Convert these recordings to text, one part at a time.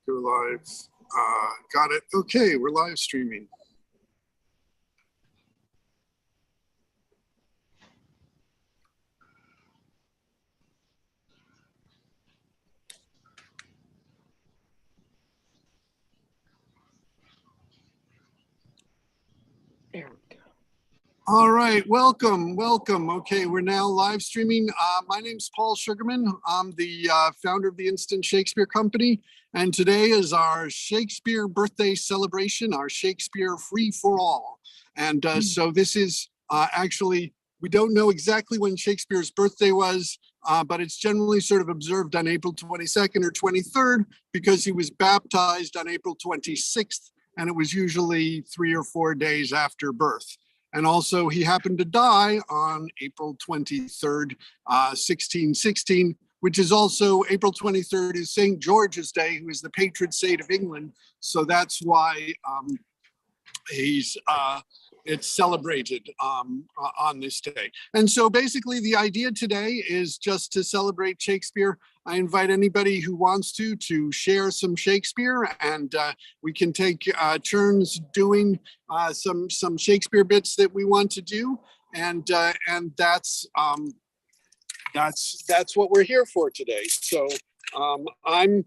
Go live. Got it. Okay, we're live streaming. There we go. All right, welcome. Okay, we're now live streaming. My name's Paul Sugarman. I'm the founder of the Instant Shakespeare Company, and today is our Shakespeare birthday celebration, our Shakespeare Free4All. And so this is actually, we don't know exactly when Shakespeare's birthday was, but it's generally sort of observed on April 22nd or 23rd because he was baptized on April 26th, and it was usually 3 or 4 days after birth. And also he happened to die on April 23rd, 1616, which is also April 23rd is St. George's Day, who is the patron saint of England. So that's why it's celebrated on this day. And so basically the idea today is just to celebrate Shakespeare. I invite anybody who wants to share some Shakespeare, and we can take turns doing some Shakespeare bits that we want to do. And that's what we're here for today. So I'm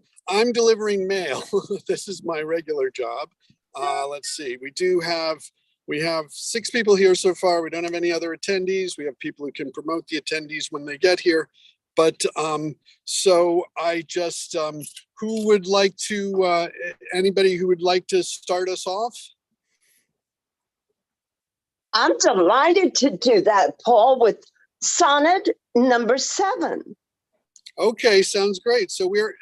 delivering mail. This is my regular job. Let's see, we have 6 people here so far. We don't have any other attendees. We have people who can promote the attendees when they get here. But so I just, who would like to, anybody who would like to start us off? I'm delighted to do that, Paul, with sonnet number 7. Okay, sounds great. So we're,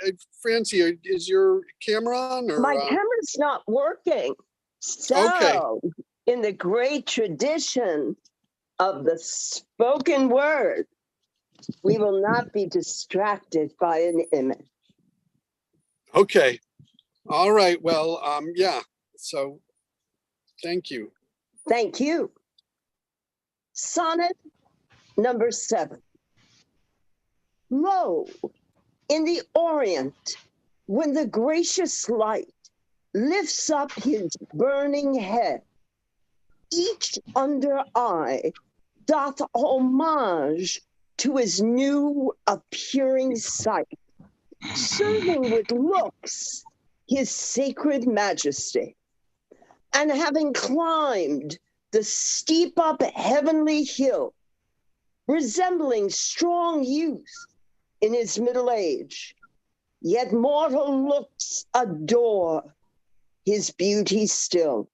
Francie, is your camera on? Or, my camera's not working. So okay. In the great tradition of the spoken word, we will not be distracted by an image. Okay. All right. Well, yeah. So thank you. Thank you. Sonnet number 7. Lo, in the Orient, when the gracious light lifts up his burning head, each under eye doth homage to his new appearing sight, serving with looks his sacred majesty. And having climbed the steep up heavenly hill, resembling strong youth in his middle age, yet mortal looks adore his beauty still,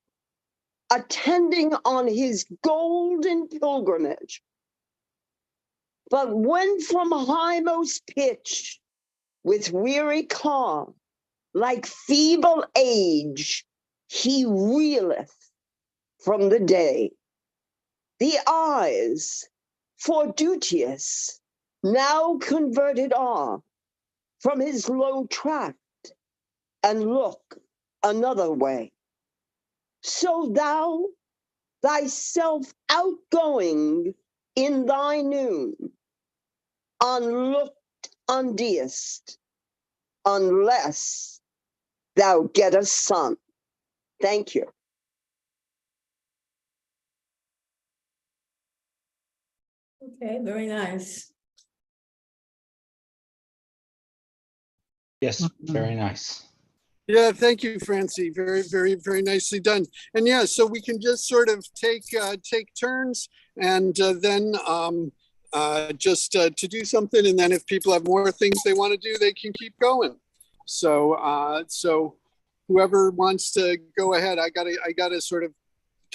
attending on his golden pilgrimage. But when from highmost pitch, with weary calm, like feeble age, he reeleth from the day, the eyes, for duteous, now converted are from his low tract, and look another way. So thou, thyself outgoing in thy noon, unlooked undeest, unless thou get a son. Thank you. Okay, very nice. Yes, very nice. Yeah, thank you, Francie. Very, very, very nicely done. And yeah, so we can just sort of take turns, and then just to do something, and then if people have more things they want to do, they can keep going. So so whoever wants to go ahead, I gotta sort of,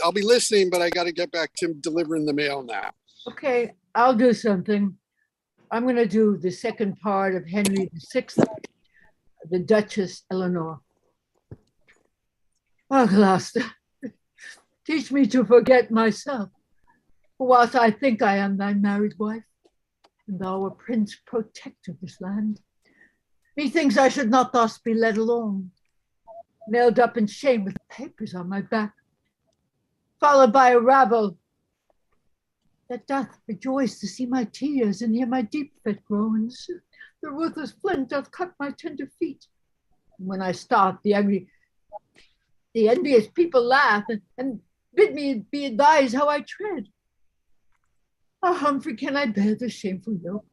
I'll be listening, but I gotta get back to delivering the mail now. Okay, I'll do something. I'm going to do the second part of Henry VI, the Duchess Eleanor. Oh, Gloucester, teach me to forget myself. For whilst I think I am thy married wife, and thou a prince protect of this land, methinks I should not thus be led along, nailed up in shame with papers on my back, followed by a rabble that doth rejoice to see my tears and hear my deep-fet groans. The ruthless flint doth cut my tender feet, When I start, the envious people laugh and bid me be advised how I tread. Oh, Humphrey, can I bear the shameful yoke?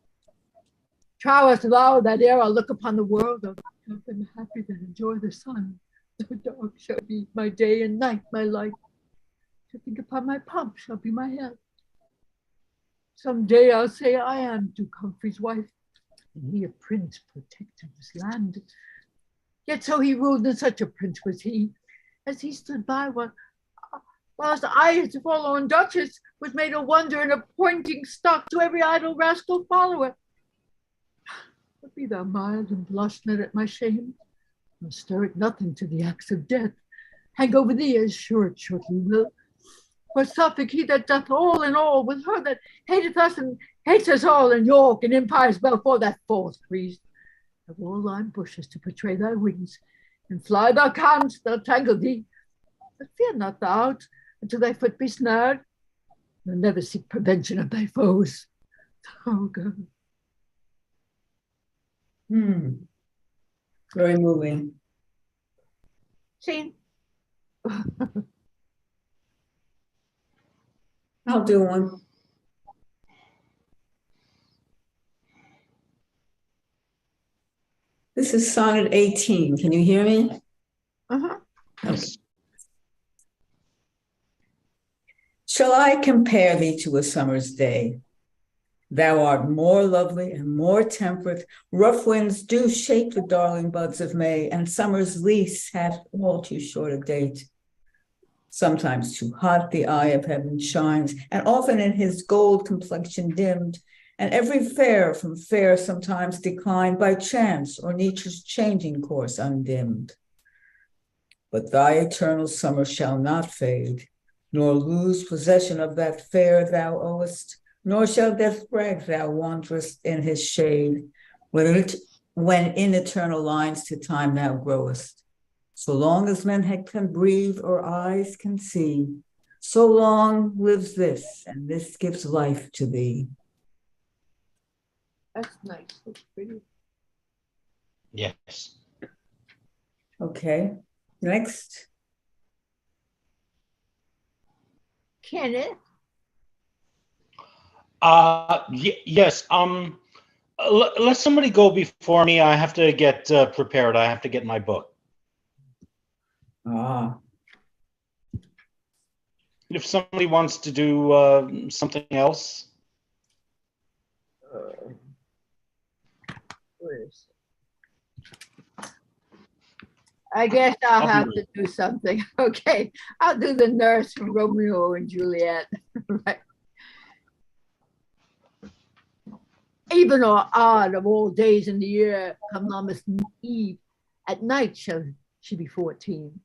Trowest thou that ere I look upon the world, I've been happy that enjoy the sun. The dark shall be my day and night my light. To think upon my pomp shall be my health. Some day I'll say I am Duke Humphrey's wife, and he a prince protected this land. Yet so he ruled, and such a prince was he, as he stood by whilst I, his forlorn duchess, was made a wonder and a pointing stock to every idle rascal follower. But be thou mild and blush not at my shame, nor stir it nothing to the axe of death. Hang over thee as sure it shortly will. For Suffolk, he that doth all in all with her that hateth us and hates us all in York and Empire's Belfort, that false priest. Of all thy bushes to portray thy wings, and fly thou canst, they'll tangle thee. But fear not thou until thy foot be snared, nor never seek prevention of thy foes. Oh God. Very moving. Scene. I'll do one. This is sonnet 18. Can you hear me? Uh-huh. Okay. Shall I compare thee to a summer's day? Thou art more lovely and more temperate. Rough winds do shake the darling buds of May, and summer's lease hath all too short a date. Sometimes too hot the eye of heaven shines, and often in his gold complexion dimmed, and every fair from fair sometimes declined by chance or nature's changing course undimmed. But thy eternal summer shall not fade, nor lose possession of that fair thou owest, nor shall death brag thou wanderest in his shade, when in eternal lines to time thou growest. So long as men can breathe or eyes can see, so long lives this, and this gives life to thee. That's nice. That's pretty. Yes. Okay, next. Kenneth? Yes. Let somebody go before me. I have to get prepared. I have to get my book. If somebody wants to do something else. I guess I'll I'll have do to do something. Okay, I'll do the nurse from Romeo and Juliet. Right. Even or odd of all days in the year, come Lammas Eve, at night shall she be 14.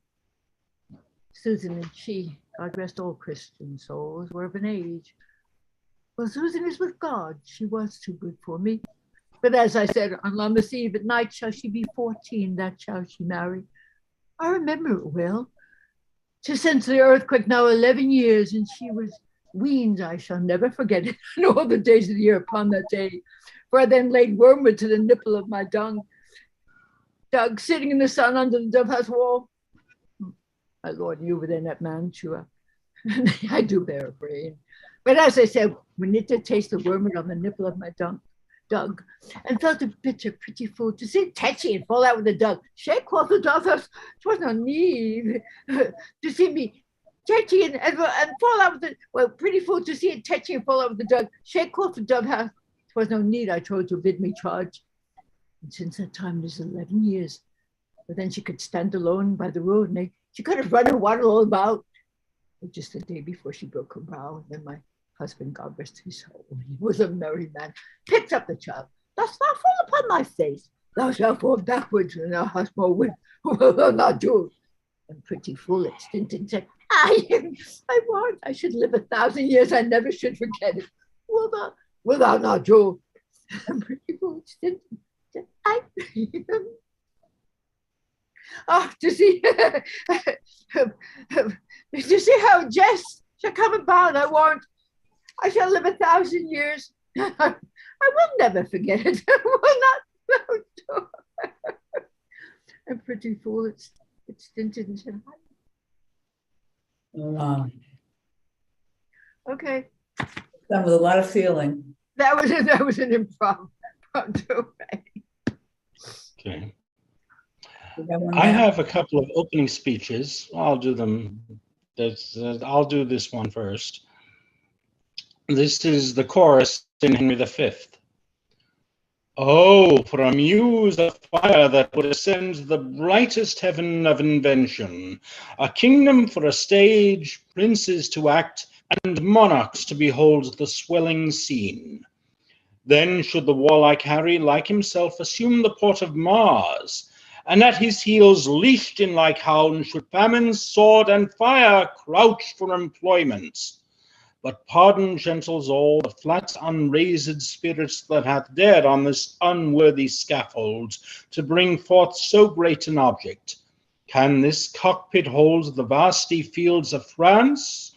Susan and she, God rest all Christian souls, were of an age. Well, Susan is with God. She was too good for me. But as I said, on Lammas Eve at night shall she be 14, that shall she marry. I remember it well. 'Tis since the earthquake now 11 years, and she was weaned. I shall never forget it in all the days of the year upon that day. For I then laid wormwood to the nipple of my dung, Doug sitting in the sun under the dovehouse wall. My lord, you were then at Mantua. I do bear a brain. But as I said, we need to taste the wormwood on the nipple of my Doug, and felt a bitter, pretty fool to see Tetchy and fall out with the Doug. Shake off the dovehouse. 'Twas no need to see me Tetchy and fall out with the, well, pretty fool to see it Tetchy and fall out with the Doug. Shake off the dovehouse. 'Twas no need, I told, to bid me charge. And since that time, it is 11 years. But then she could stand alone by the road, and she could have run and waddle all about. But just the day before she broke her bow, and then my husband, God rest his soul, he was a merry man, picked up the child. Dost thou fall upon thy face? Thou shalt fall backwards, and thou hast more wit. Well, thou not do. And pretty fool at Stinton said, I warrant I should live 1,000 years, I never should forget it. Will thou not do? And pretty fool at Stinton said, oh, to see how jest shall come about, I warrant I shall live 1,000 years. I will never forget it. I will not. A pretty fool. It's stinted and said, Wow. okay. Done with a lot of feeling. That was an improv. Okay. We got one I there. have a couple of opening speeches. I'll do them. I'll do this one first. This is the chorus in Henry V. Oh, for a muse of fire that would ascend the brightest heaven of invention, a kingdom for a stage, princes to act, and monarchs to behold the swelling scene. Then should the warlike Harry, like himself, assume the port of Mars, and at his heels, leashed in like hounds, should famine, sword, and fire crouch for employment. But pardon gentles all the flat unraised spirits that hath dared on this unworthy scaffold to bring forth so great an object. Can this cockpit hold the vasty fields of France?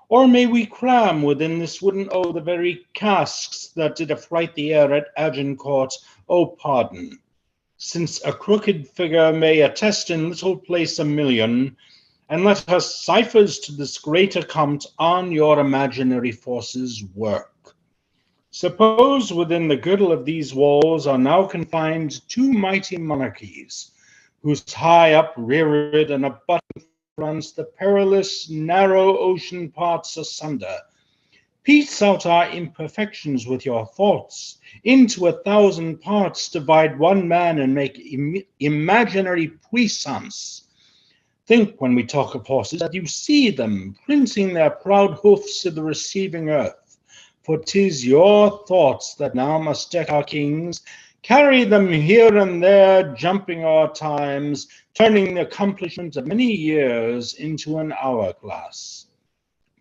Or may we cram within this wooden O the very casks that did affright the air at Agincourt? O pardon, since a crooked figure may attest in little place a million, and let her ciphers to this great account on your imaginary forces work. Suppose within the girdle of these walls are now confined two mighty monarchies, whose high up reared and abutting fronts the perilous narrow ocean parts asunder. Piece out our imperfections with your thoughts, into 1,000 parts divide one man and make imaginary puissance. Think when we talk of horses that you see them printing their proud hoofs to the receiving earth, for 'tis your thoughts that now must deck our kings, carry them here and there, jumping our times, turning the accomplishment of many years into an hourglass.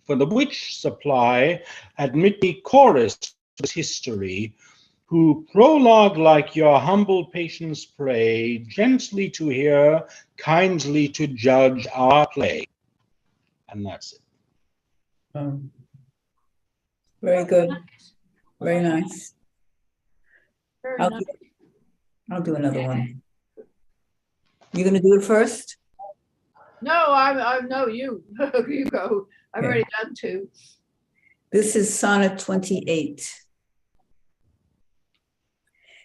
For the which supply, admit me chorus to history, who prologue like your humble patience pray, gently to hear, kindly to judge our play. And that's it. Very good. Very nice. Very I'll nice. I'll do another one. You gonna do it first? No, I know you. You go. I've already done two. This is Sonnet 28.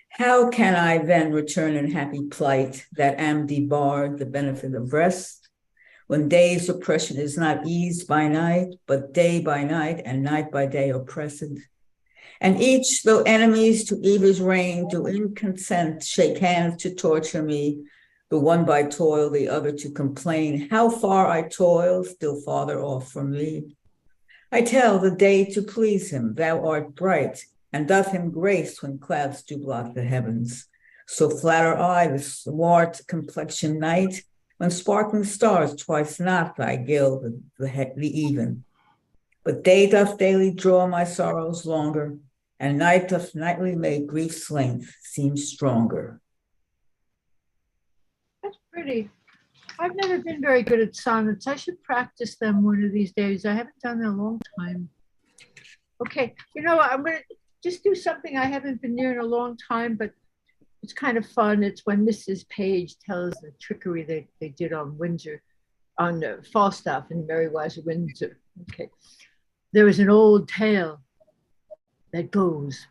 How can I then return in happy plight that am debarred the benefit of rest, when day's oppression is not eased by night, but day by night and night by day oppressed? And each, though enemies to evil's reign, do in consent shake hands to torture me, the one by toil, the other to complain. How far I toil, still farther off from me. I tell the day to please him, thou art bright, and doth him grace when clouds do block the heavens. So flatter I the swart complexion night, when sparkling stars twice not thy gild the even. But day doth daily draw my sorrows longer, and night doth nightly make grief's length seem stronger. That's pretty. I've never been very good at sonnets. I should practice them one of these days. I haven't done it in a long time. Okay, you know, I'm going to just do something I haven't been near in a long time, but it's kind of fun. It's when Mrs. Page tells the trickery they did on Windsor, on Falstaff and Merry Wives of Windsor. Okay. There is an old tale that goes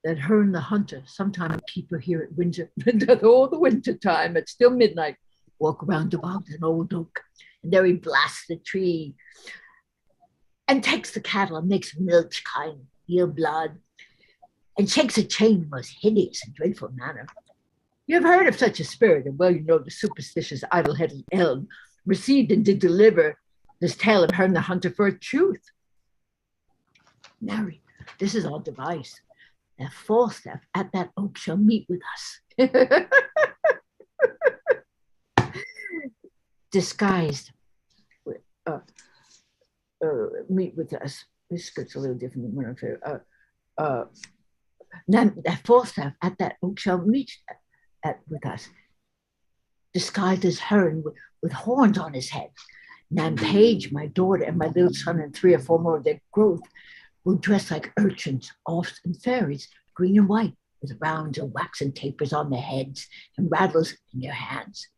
that her and the hunter, sometime keep her here at Windsor, all the winter time, it's still midnight, walk around about an old oak, and there he blasts the tree and takes the cattle and makes milch kind, yield blood, and shakes a chain in the most hideous and dreadful manner. You have heard of such a spirit, and well you know the superstitious idle-headed elm received and did deliver this tale of her and the hunter for a truth. Marry, this is our device, that Falstaff at that oak shall meet with us. Disguised, meet with us. This script's a little different than what I'm saying. That Falstaff at that oak shall meet with us, disguised as Heron with horns on his head. Nan Page, my daughter, and my little son, and 3 or 4 more of their growth, will dress like urchins, oafs, and fairies, green and white, with rounds of waxen tapers on their heads and rattles in their hands.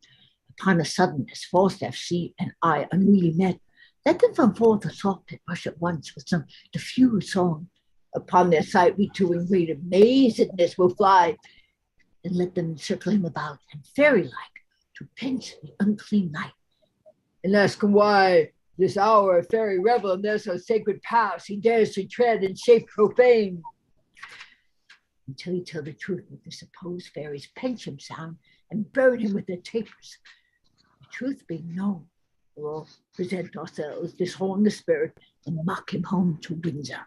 Upon a sudden, as Falstaff, she, and I unruly met, let them from forth a soft pit rush at once with some diffused song. Upon their sight, we two in great amazedness will fly, and let them circle him about, and fairy-like to pinch the unclean night. And ask him why this hour a fairy revel in their so sacred paths he dares to tread in shape profane. Until he tell the truth with the supposed fairies pinch him sound and burn him with their tapers. The truth being known, we'll present ourselves, disarm the spirit, and mock him home to Windsor.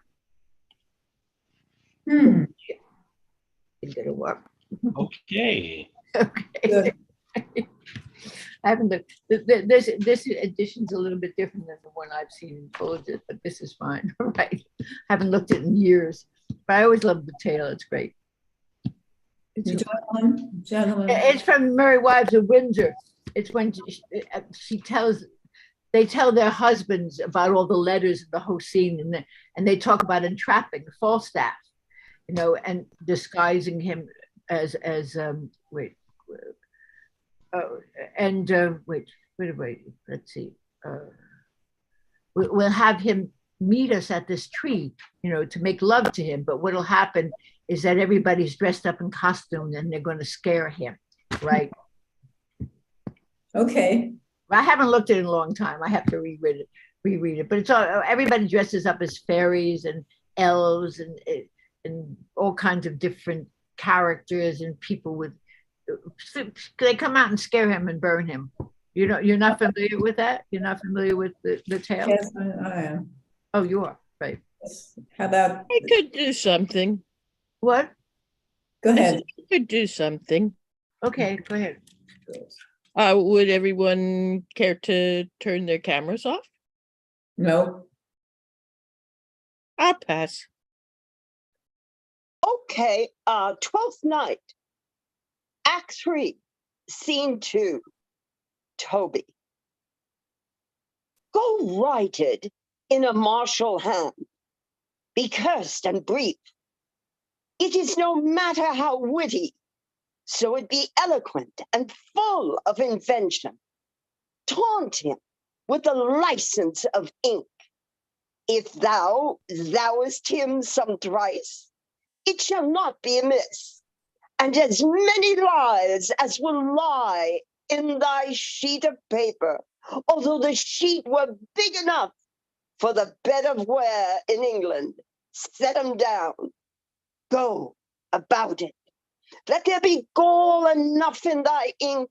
It's gonna work. Okay. Okay. I haven't looked. This edition's a little bit different than the one I've seen in Bulletin, but this is fine. Right. I haven't looked at it in years, but I always love the tale. It's great. It's from Merry Wives of Windsor. It's when they tell their husbands about all the letters in the whole scene, and they talk about entrapping Falstaff, and disguising him as wait, let's see. We'll have him meet us at this tree, to make love to him. But what'll happen is that everybody's dressed up in costume and they're going to scare him, right? Okay. I haven't looked at it in a long time. I have to reread it. But it's all, everybody dresses up as fairies and elves and all kinds of different characters and people with. They come out and scare him and burn him. You're not familiar with that? You're not familiar with the tale? Yes, I am. Oh, you are, right. How about I could do something. What? go ahead. I could do something. Okay, go ahead. Would everyone care to turn their cameras off? No. I'll pass. Okay, 12th night, Act 3, Scene 2, Toby. Go write it in a martial hand. Be cursed and brief. It is no matter how witty, so it be eloquent and full of invention. Taunt him with the license of ink. If thou'st him some thrice, it shall not be amiss. And as many lies as will lie in thy sheet of paper, although the sheet were big enough for the bed of ware in England, set 'em down. Go about it. Let there be gall enough in thy ink.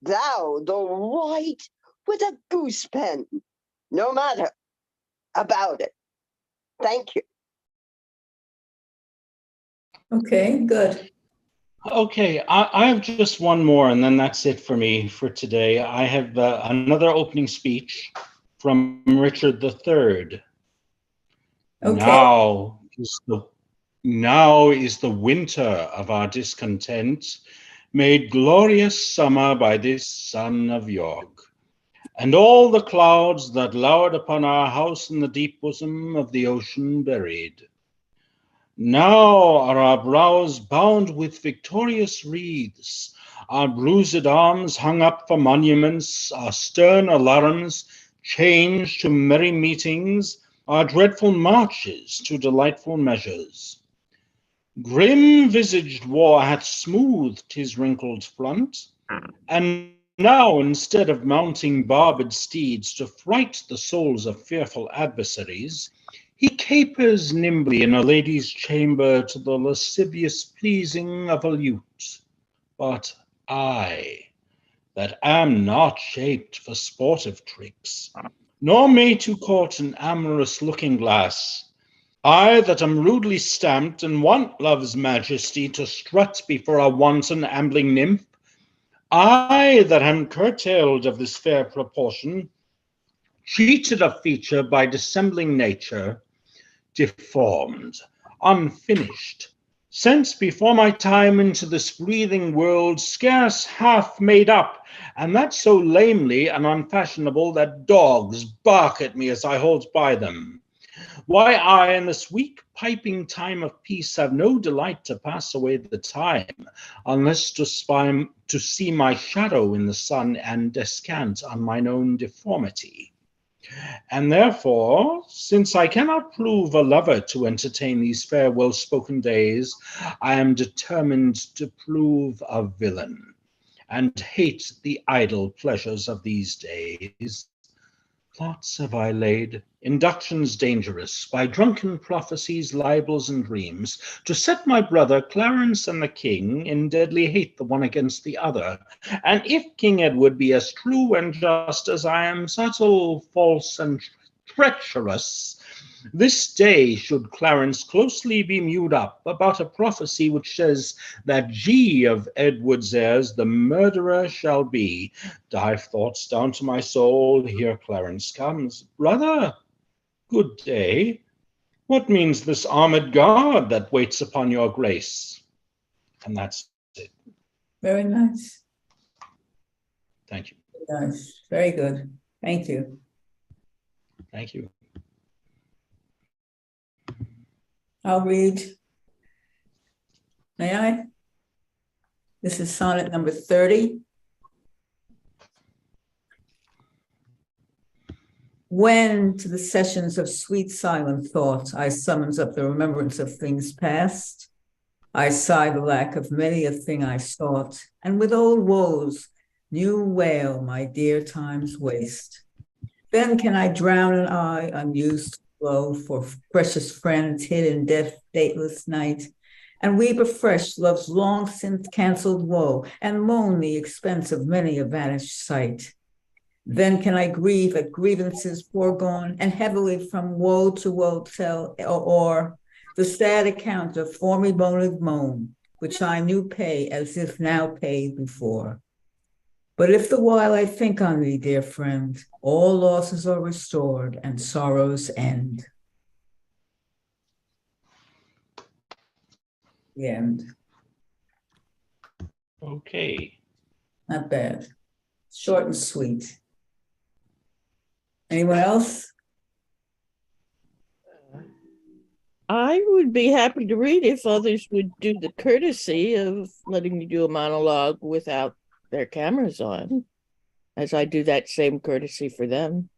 Thou, though write with a goose pen, no matter about it. Thank you. Okay, good. Okay, I have just one more, and then that's it for me for today. I have another opening speech from Richard III. Okay. Now is the winter of our discontent made glorious summer by this son of York, and all the clouds that lowered upon our house in the deep bosom of the ocean buried. Now are our brows bound with victorious wreaths, our bruised arms hung up for monuments, our stern alarms changed to merry meetings, our dreadful marches to delightful measures. Grim-visaged war hath smoothed his wrinkled front, and now, instead of mounting barbed steeds to fright the souls of fearful adversaries, he capers nimbly in a lady's chamber to the lascivious pleasing of a lute. But I, that am not shaped for sportive tricks, nor made to court an amorous looking-glass, I that am rudely stamped and want love's majesty to strut before a wanton ambling nymph, I that am curtailed of this fair proportion, cheated of feature by dissembling nature, deformed, unfinished, sent before my time into this breathing world, scarce half made up, and that so lamely and unfashionable that dogs bark at me as I hold by them, Why, I in this weak piping time of peace have no delight to pass away the time, unless to see my shadow in the sun and descant on mine own deformity. And therefore, since I cannot prove a lover to entertain these fair well-spoken days, I am determined to prove a villain, and hate the idle pleasures of these days. Plots have I laid, inductions dangerous, by drunken prophecies, libels, and dreams, to set my brother Clarence and the king in deadly hate the one against the other. And if King Edward be as true and just as I am subtle, false, and treacherous, this day should Clarence closely be mewed up about a prophecy which says that G of Edward's heirs the murderer shall be. Dive thoughts down to my soul, here Clarence comes. Brother, good day. What means this armed guard that waits upon your grace? And that's it. Very nice. Thank you. Nice. Very good. Thank you. Thank you. I'll read. May I? This is sonnet number 30. When to the sessions of sweet silent thought I summons up the remembrance of things past, I sigh the lack of many a thing I sought, and with old woes new wail my dear time's waste. Then can I drown an eye unused flow for precious friends hid in death dateless night, and weep afresh love's long since cancelled woe, and moan the expense of many a vanished sight. Then can I grieve at grievances foregone, and heavily from woe to woe tell, or the sad account of formiboned moan, which I knew pay as if now paid before. But if the while I think on thee, dear friend, all losses are restored and sorrows end. The end. Okay. Not bad. Short and sweet. Anyone else? I would be happy to read if others would do the courtesy of letting me do a monologue without their cameras on, as I do that same courtesy for them.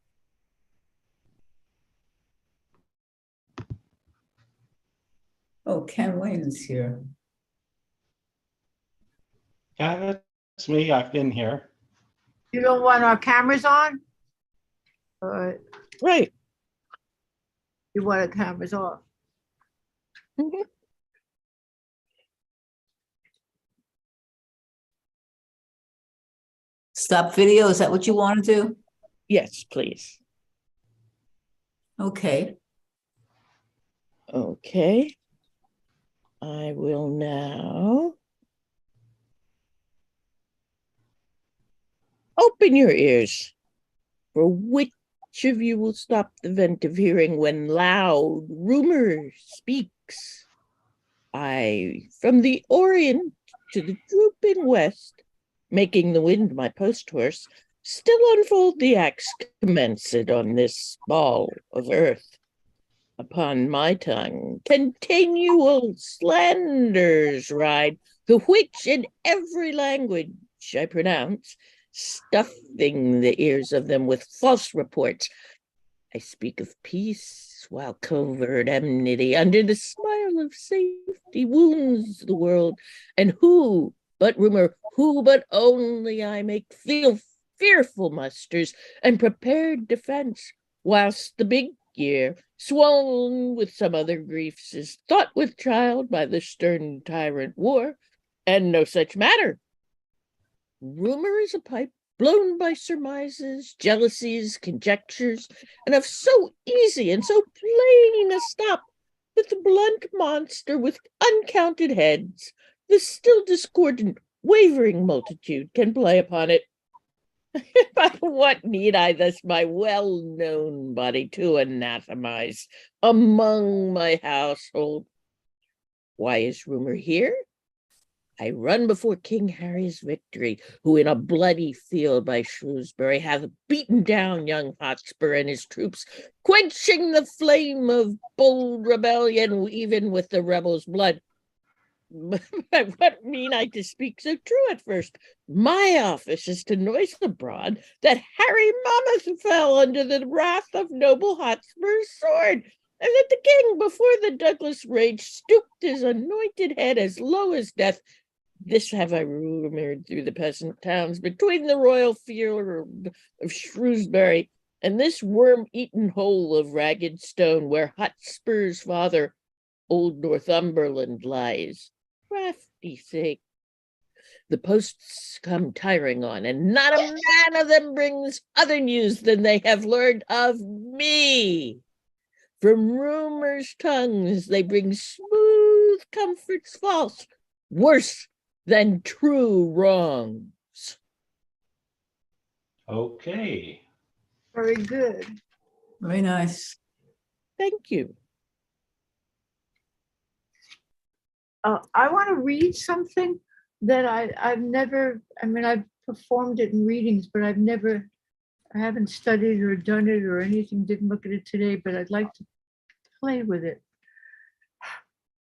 Oh, Ken Wayne is here. Yeah, that's me. I've been here. You don't want our cameras on? Or Right. you want our cameras off? Mhm. Stop video, is that what you want to do? Yes, please. Okay. Okay. I will now open your ears. For which of you will stop the vent of hearing when loud rumor speaks? I, from the Orient to the drooping West, making the wind my post horse, still unfold the axe commenced on this ball of earth. Upon my tongue, continual slanders ride, the which in every language I pronounce, stuffing the ears of them with false reports. I speak of peace, while covert enmity, under the smile of safety, wounds the world. And who but rumor, who but only I make feel fearful musters and prepared defense, whilst the big year, swollen with some other griefs, is thought with child by the stern tyrant war, and no such matter. Rumor is a pipe blown by surmises, jealousies, conjectures, and of so easy and so plain a stop that the blunt monster with uncounted heads, the still discordant, wavering multitude, can play upon it. By what need I thus my well-known body to anathemize among my household? Why is rumor here? I run before King Harry's victory, who in a bloody field by Shrewsbury hath beaten down young Hotspur and his troops, quenching the flame of bold rebellion even with the rebels' blood. What mean I to speak so true at first? My office is to noise abroad that Harry Monmouth fell under the wrath of noble Hotspur's sword, and that the king, before the Douglas rage, stooped his anointed head as low as death. This have I rumored through the peasant towns between the royal field of Shrewsbury and this worm-eaten hole of ragged stone where Hotspur's father, old Northumberland, lies. Crafty sake. The posts come tiring on, and not a man of them brings other news than they have learned of me. From rumors' tongues they bring smooth comforts false, worse than true wrongs. Okay. Very good. Very nice. Thank you. I want to read something that I've never, I've performed it in readings, but I haven't studied or done it or anything, didn't look at it today, but I'd like to play with it.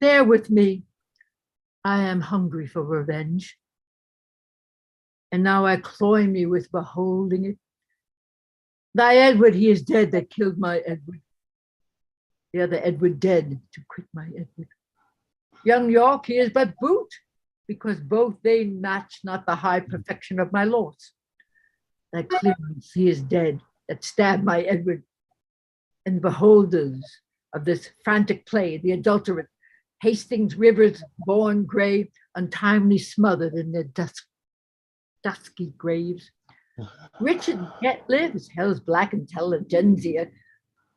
Bear with me. I am hungry for revenge. And now I cloy me with beholding it. Thy Edward, he is dead that killed my Edward. The other Edward dead to quit my Edward. Young York, he is but boot, because both they match not the high perfection of my lords. Thy Clarence, he is dead that stabbed my Edward. And the beholders of this frantic play, the adulterate, Hastings rivers born gray, untimely smothered in their dusky graves. Richard yet lives, hell's black intelligentsia,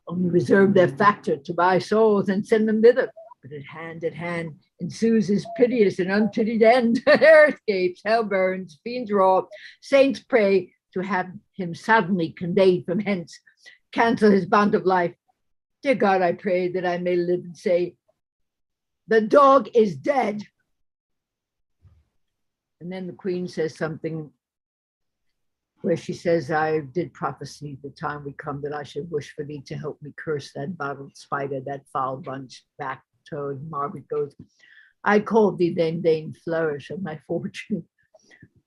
only reserve their factor to buy souls and send them thither. But at hand, ensues his piteous and unpitied end. Air escapes, hell burns, fiends roar, saints pray to have him suddenly conveyed from hence, cancel his bond of life. Dear God, I pray that I may live and say, the dog is dead. And then the Queen says something where she says, I did prophesy the time would come that I should wish for thee to help me curse that bottled spider, that foul bunch back toad. Margaret goes, I called thee then vain flourish of my fortune.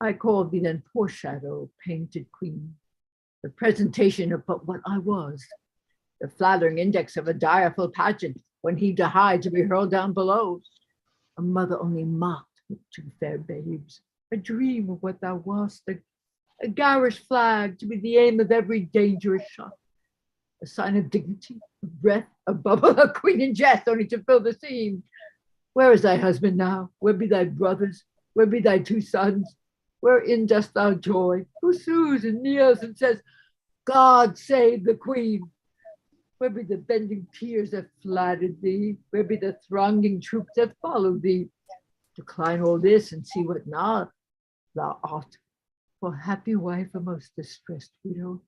I called thee then poor shadow, painted queen, the presentation of but what I was, the flattering index of a direful pageant, when heaved a high to be hurled down below. A mother only mocked with two fair babes, a dream of what thou wast, a garish flag to be the aim of every dangerous shot, a sign of dignity, of breath, a bubble, a queen in jest, only to fill the scene. Where is thy husband now? Where be thy brothers? Where be thy two sons? Wherein dost thou joy? Who sues and kneels and says, God save the queen? Where be the bending tears that flattered thee? Where be the thronging troops that followed thee? Decline all this and see what now thou art. For happy wife, a most distressed widow,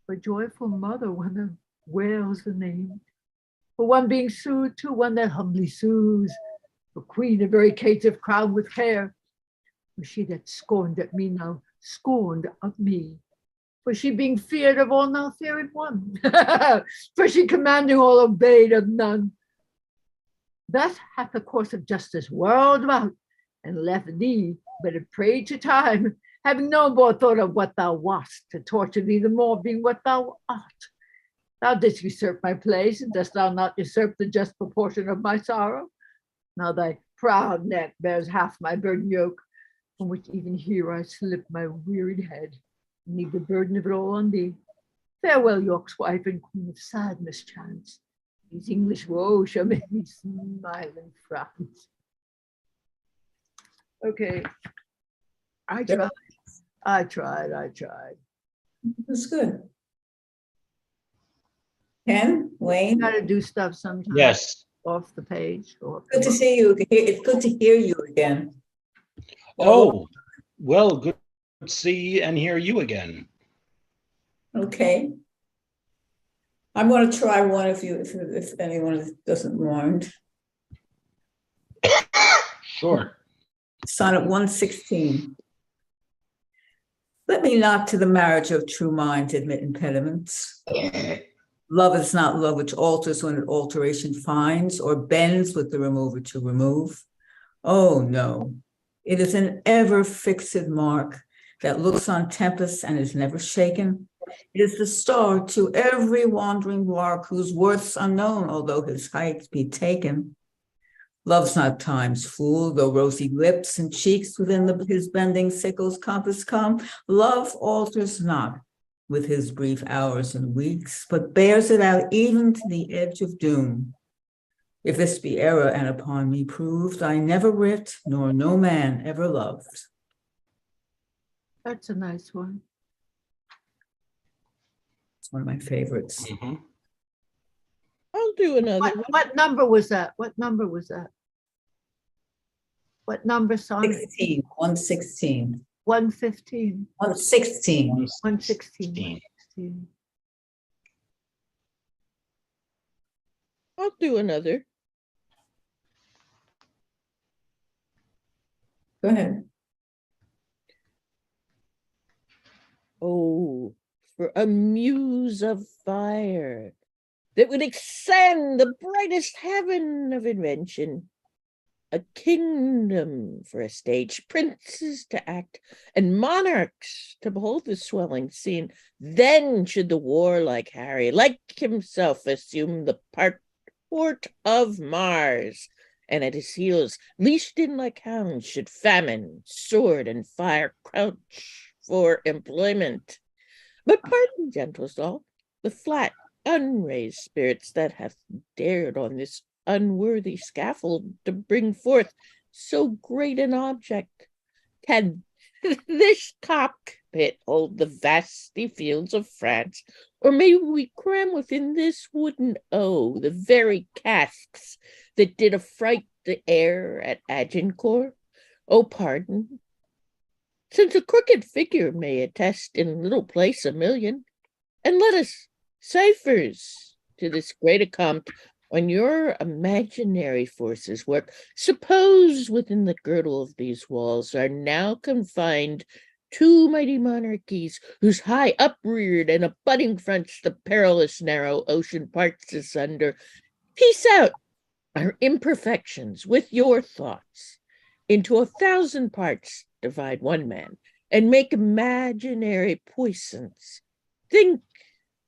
for joyful mother, one that wails the name, for one being sued to one that humbly sues, for queen, a very caitiff crowned with care, for she that scorned at me now scorned of me, for she being feared of all now feared one, for she commanding all obeyed of none. Thus hath the course of justice whirled about, and left thee but a prey to time, having no more thought of what thou wast, to torture thee the more, being what thou art. Thou didst usurp my place, and dost thou not usurp the just proportion of my sorrow? Now thy proud neck bears half my burden yoke, from which even here I slip my wearied head, and leave the burden of it all on thee. Farewell, York's wife and queen of sad mischance. These English woes shall make me smile and frown. Okay. I tried. That's good. Ken, Wayne, Got to do stuff sometimes. Yes. Off the page. Or good to see you. It's good to hear you again. Oh, well, good to see and hear you again. Okay. I'm going to try one if anyone doesn't mind. Sure. Sonnet 116. Let me not to the marriage of true minds admit impediments. Love is not love which alters when it alteration finds, or bends with the remover to remove. Oh no, it is an ever fixed mark that looks on tempests and is never shaken. It is the star to every wandering lark whose worth's unknown, although his height be taken. Love's not time's fool, though rosy lips and cheeks within his bending sickle's compass come. Love alters not with his brief hours and weeks, but bears it out even to the edge of doom. If this be error and upon me proved, I never writ, nor no man ever loved. That's a nice one. It's one of my favorites. Mhm. I'll do another one. What number was that? What number was that? What number sonnet? 16, 116. 115. 116. 116. 116. I'll do another. Go ahead. Oh, for a muse of fire that would extend the brightest heaven of invention, a kingdom for a stage, princes to act, and monarchs to behold the swelling scene. Then should the warlike Harry, like himself, assume the port of Mars, and at his heels, leashed in like hounds, should famine, sword, and fire crouch for employment. But pardon, gentle soul, the flat, unraised spirits that have dared on this unworthy scaffold to bring forth so great an object. Can this cockpit hold the vasty fields of France, or may we cram within this wooden O the very casks that did affright the air at Agincourt? Oh, pardon, since a crooked figure may attest in little place a million, and let us ciphers to this great account when your imaginary forces work. Suppose within the girdle of these walls are now confined two mighty monarchies, whose high upreared and abutting fronts the perilous narrow ocean parts asunder. Piece out our imperfections with your thoughts. Into 1,000 parts divide one man, and make imaginary puissance. Think,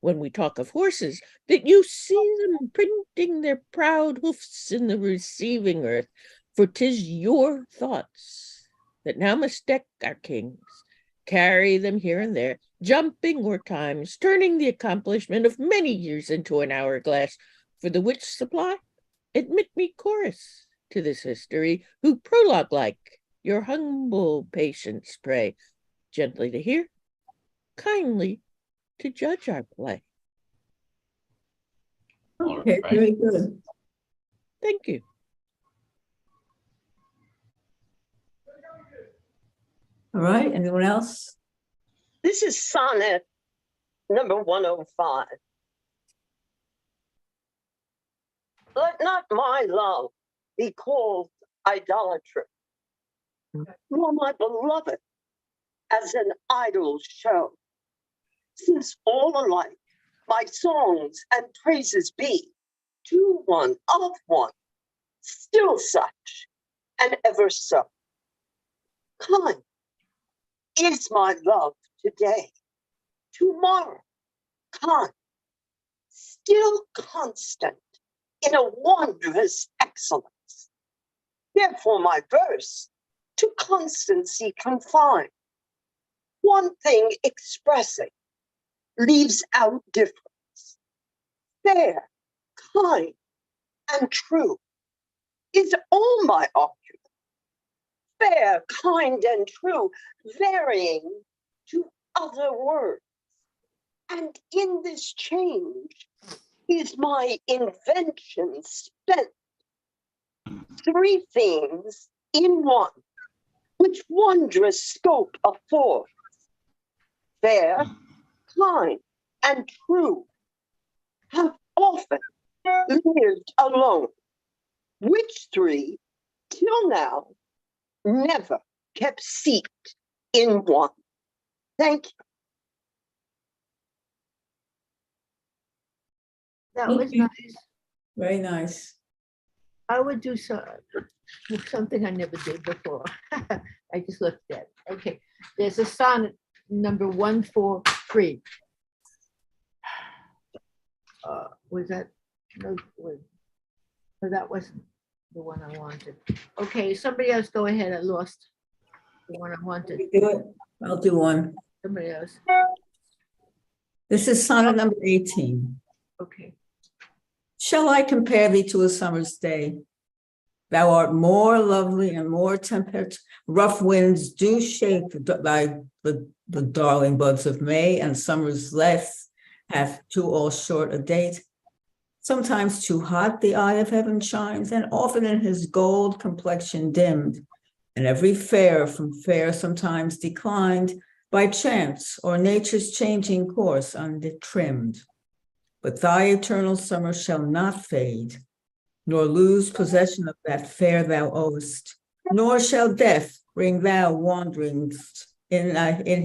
when we talk of horses, that you see them printing their proud hoofs in the receiving earth, for 'tis your thoughts that now must deck our kings, carry them here and there, jumping o'er times, turning the accomplishment of many years into an hourglass, for the which supply, admit me chorus to this history, who prologue like your humble patience pray, gently to hear, kindly to judge our play. Okay, All very right. good. Thank you. All right, anyone else? This is sonnet number 105. Let not my love be called idolatry, nor my beloved as an idol show, since all alike my songs and praises be to one of one, still such and ever so. Kind is my love today, tomorrow kind, still constant in a wondrous excellence. Therefore my verse to constancy confined, one thing expressing, leaves out difference. Fair, kind, and true is all my argument. Fair, kind, and true, varying to other words. And in this change is my invention spent. Three themes in one, which wondrous scope affords. Fair, kind, and true have often lived alone, which three till now never kept seat in one. Thank you. That Thank was you. nice. Very nice. I would do something I never did before. I just looked at it. Okay, there's a sonnet number 143. Was that, no, that wasn't the one I wanted. Okay, somebody else go ahead. I lost the one I wanted. You do it. I'll do one. Somebody else. This is sonnet number 18. Okay. Shall I compare thee to a summer's day? Thou art more lovely and more temperate. Rough winds do shake the darling buds of May, and summer's less hath to all short a date. Sometimes too hot the eye of heaven shines, and often in his gold complexion dimmed, and every fair from fair sometimes declined by chance or nature's changing course undetrimmed. But thy eternal summer shall not fade, nor lose possession of that fair thou owest, nor shall death bring thou wanderings in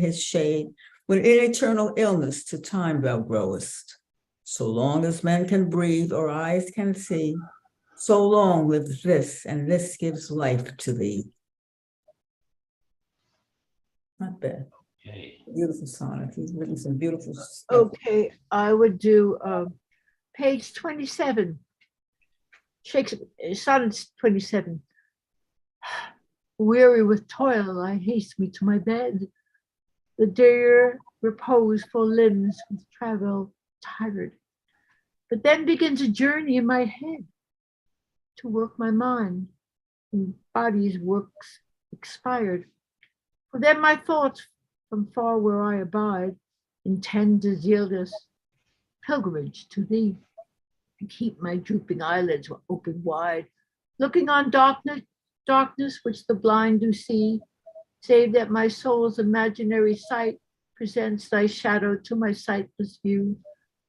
his shade, when in eternal illness to time thou growest. So long as men can breathe or eyes can see, so long lives this, and this gives life to thee. Not bad. Okay. Beautiful sonnet. He's written some beautiful stuff. Okay, I would do page 27. Shakespeare, sonnet 27. Weary with toil, I haste me to my bed. The dear repose for limbs with travel tired. But then begins a journey in my head to work my mind, and body's works expired. For then my thoughts from far where I abide intend a zealous pilgrimage to thee, and keep my drooping eyelids open wide, looking on darkness which the blind do see, save that my soul's imaginary sight presents thy shadow to my sightless view,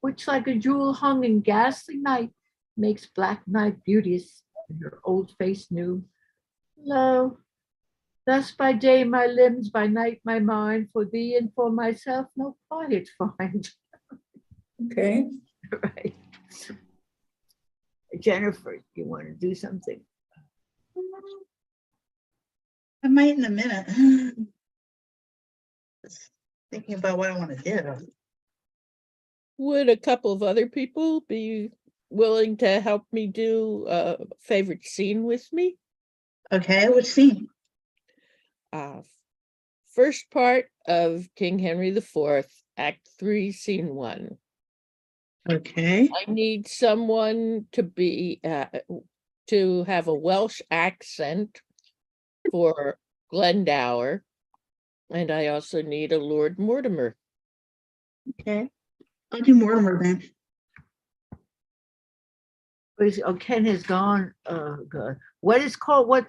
which like a jewel hung in ghastly night makes black night beauteous and her old face new. Lo, thus by day my limbs, by night my mind, for thee and for myself no quiet find. Okay. Right. Jennifer, you want to do something? I might in a minute. Just thinking about what I want to do. Would a couple of other people be willing to help me do a favorite scene with me? Okay, which scene? First part of King Henry IV, Act 3, Scene 1. Okay. I need someone to be to have a Welsh accent for Glendower, and I also need a Lord Mortimer. Okay. I'll do Mortimer then. Oh, Ken has gone. God. What is called? What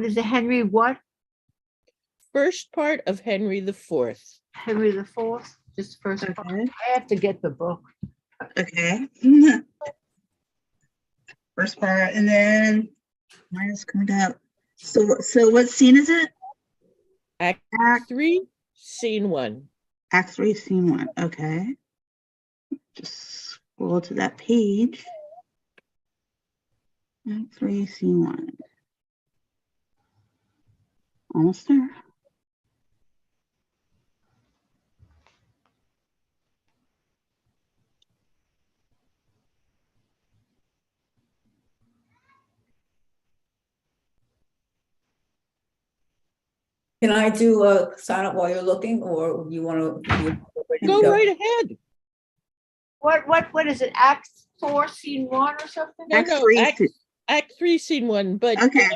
is the Henry what? First part of Henry IV. Henry the Fourth. Just first part. Okay. I have to get the book. Okay. First part, and then mine is coming up. So what scene is it? Act Act 3, Scene 1. Act 3, Scene 1. Okay. Just scroll to that page. Act 3, Scene 1. Almost there. Can I do a sonnet while you're looking, or you want to? Go right ahead. What is it? Act 4, Scene 1 or something? No, Act no, 3. Act 3, Scene 1, but Okay.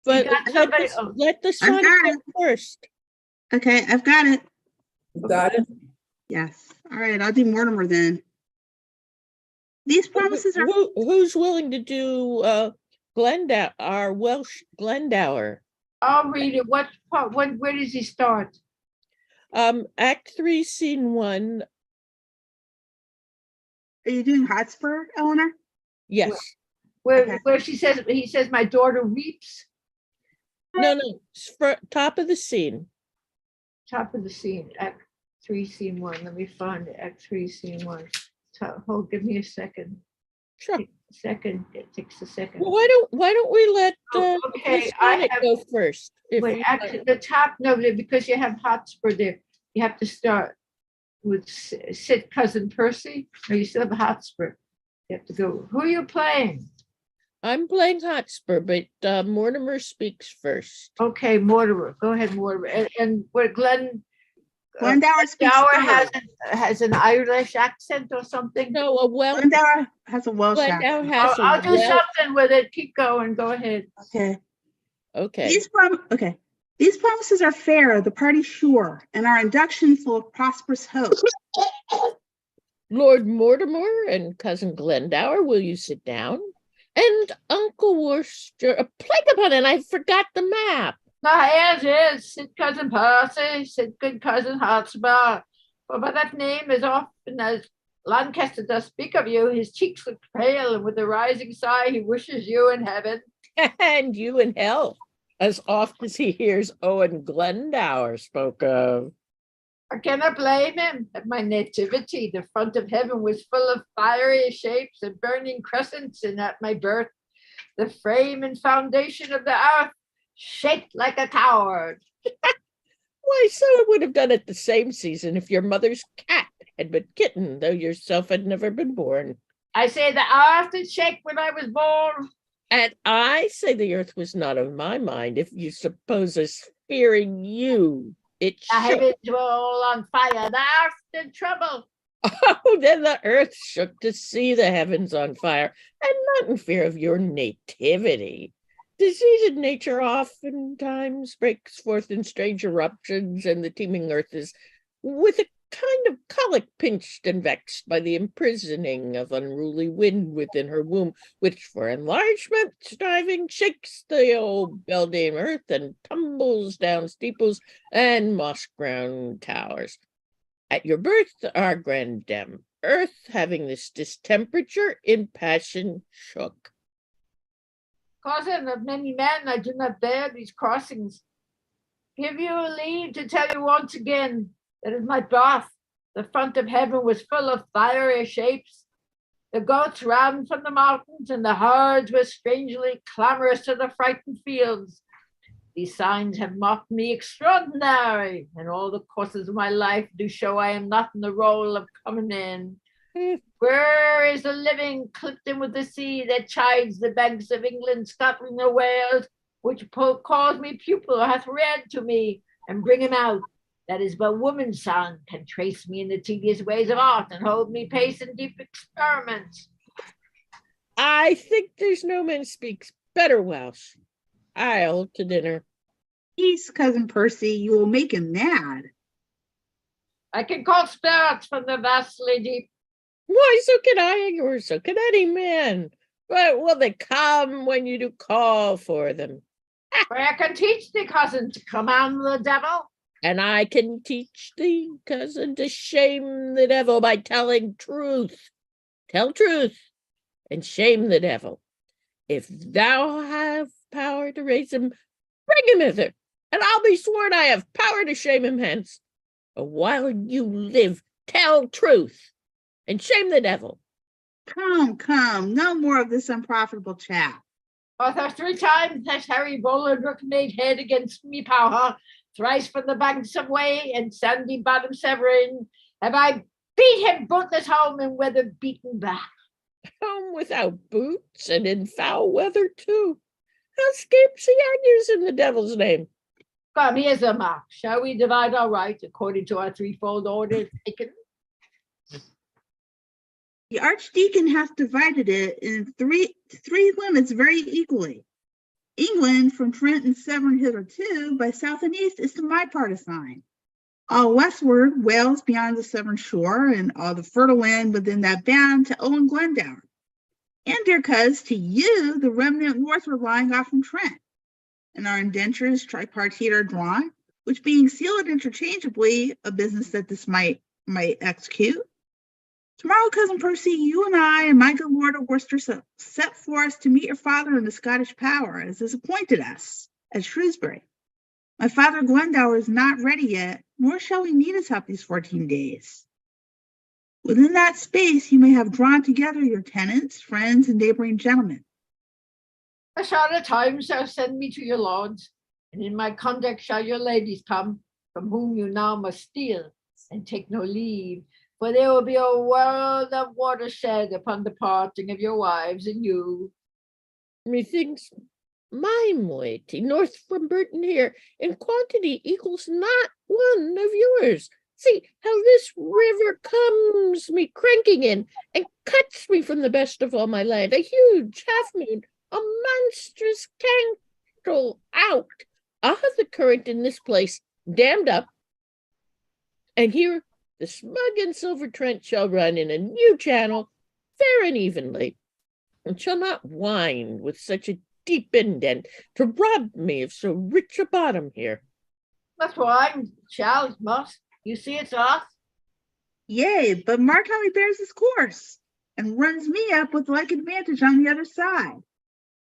but You got let somebody- the sonnet got go first. Okay, I've got it. You got it? Yes. All right, I'll do Mortimer then. These promises are Who's willing to do Glendower, our Welsh Glendower? I'll read it. What part? Where does he start? Act 3, Scene 1. Are you doing Hotspur, Eleanor? Yes. Where Okay. he says my daughter weeps. No, top of the scene. Top of the scene, Act 3, Scene 1. Let me find it. Act 3, Scene 1. Hold, give me a second. Sure. Second, it takes a second. Well, why don't we let okay, Miss I Janet have, go first? wait, actually, the top, no, because you have Hotspur there. You have to start with Sit Cousin Percy. No, you still have Hotspur. You have to go. Who are you playing? I'm playing Hotspur, but Mortimer speaks first. Okay, Mortimer. Go ahead, Mortimer. And what Glendower speaks has an Irish accent or something. No, a Welsh. Glendower has a Welsh Glendower accent. has I'll do something with it. Keep going. Go ahead. Okay. Okay. These promises are fair, the party sure, and our induction full of prosperous hope. Lord Mortimer and Cousin Glendower, will you sit down? And Uncle Worcester, a plague upon it, I forgot the map. Yes, sit Cousin Percy, sit good Cousin Hotspur. For by that name, as often as Lancaster does speak of you, his cheeks look pale, and with a rising sigh, he wishes you in heaven. And you in hell, as oft as he hears Owen Glendower spoke of. I cannot blame him. At my nativity, the front of heaven was full of fiery shapes and burning crescents, and at my birth, the frame and foundation of the earth shaped like a coward. Why, so it would have done it the same season if your mother's cat had been kitten, though yourself had never been born. I say the earth did shake when I was born. And I say the earth was not of my mind, if you suppose us fearing you. It The heavens were all on fire, the earth in trouble. Oh, then the earth shook to see the heavens on fire, and not in fear of your nativity. Diseased nature oftentimes breaks forth in strange eruptions, and the teeming earth is with a kind of colic pinched and vexed by the imprisoning of unruly wind within her womb, which for enlargement striving shakes the old beldame earth and tumbles down steeples and moss-ground towers. At your birth, our grandam earth, having this distemperature, in passion shook. Cousin of many men, I do not bear these crossings. Give you leave to tell you once again that at my birth, the front of heaven was full of fiery shapes. The goats ran from the mountains, and the herds were strangely clamorous to the frightened fields. These signs have mocked me extraordinary, and all the courses of my life do show I am not in the role of coming in. Where is the living clipped in with the sea that chides the banks of England, Scotland, or Wales, which calls me pupil, hath read to me, and bring him out? That is but woman's son, can trace me in the tedious ways of art, and hold me pace in deep experiments. I think there's no man speaks better Welsh. I'll to dinner. Peace, Cousin Percy, you will make him mad. I can call spirits from the vastly deep. Why, so can I, or so can any man. But will they come when you do call for them? For I can teach thee, cousin, to command the devil. And I can teach thee, cousin, to shame the devil by telling truth. Tell truth, and shame the devil. If thou have power to raise him, bring him hither, and I'll be sworn I have power to shame him hence. But while you live, tell truth, and shame the devil. Come, no more of this unprofitable chat. Author 3 times has Harry Bolingbroke made head against me power, thrice from the banks of Way and sandy bottom Severn, have I beat him bootless home and weather beaten back. Home without boots, and in foul weather too. How scapes he argues in the devil's name? Come, here's the mark. Shall we divide our right according to our threefold order taken? The Archdeacon hath divided it in three limits very equally. England from Trent and Severn hitherto, by south and east, is to my part assigned. All westward, Wales beyond the Severn shore, and all the fertile land within that bound to Owen Glendower. And, dear coz, to you, the remnant northward lying off from Trent. And our indentures tripartite are drawn, which being sealed interchangeably, a business that this might execute. Tomorrow, Cousin Percy, you and I and my good Lord of Worcester set forth to meet your father in the Scottish power, as is appointed us. at Shrewsbury. My father Glendower is not ready yet, nor shall we need his help these 14 days. Within that space, you may have drawn together your tenants, friends, and neighboring gentlemen. A short time shall send me to your lords, and in my conduct shall your ladies come, from whom you now must steal, and take no leave, for there will be a world of watershed upon the parting of your wives and you. Methinks my moiety north from Burton here in quantity equals not one of yours. See how this river comes me cranking in and cuts me from the best of all my land, a huge half-moon, a monstrous cantle out. I'll have the current in this place dammed up, and here the smug and silver Trent shall run in a new channel, fair and evenly, and shall not wind with such a deep indent to rob me of so rich a bottom here. That's why shall must. You see it's us. Yea, but mark how he bears his course, and runs me up with like advantage on the other side,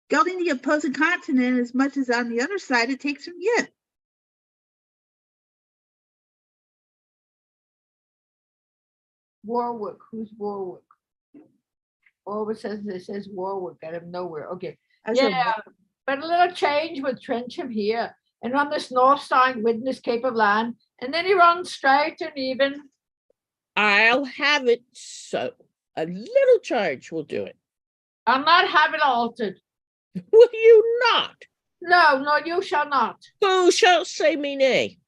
gelding the opposing continent as much as on the other side it takes from you. Warwick, who's Warwick? Always says it says Warwick out of nowhere. Okay. Yeah, but a little change with Trencham here, and on this north side witness Cape of Land, and then he runs straight and even. I'll have it so. A little charge will do it. I'll not have it altered. Will you not? No, you shall not. Who shall say me nay?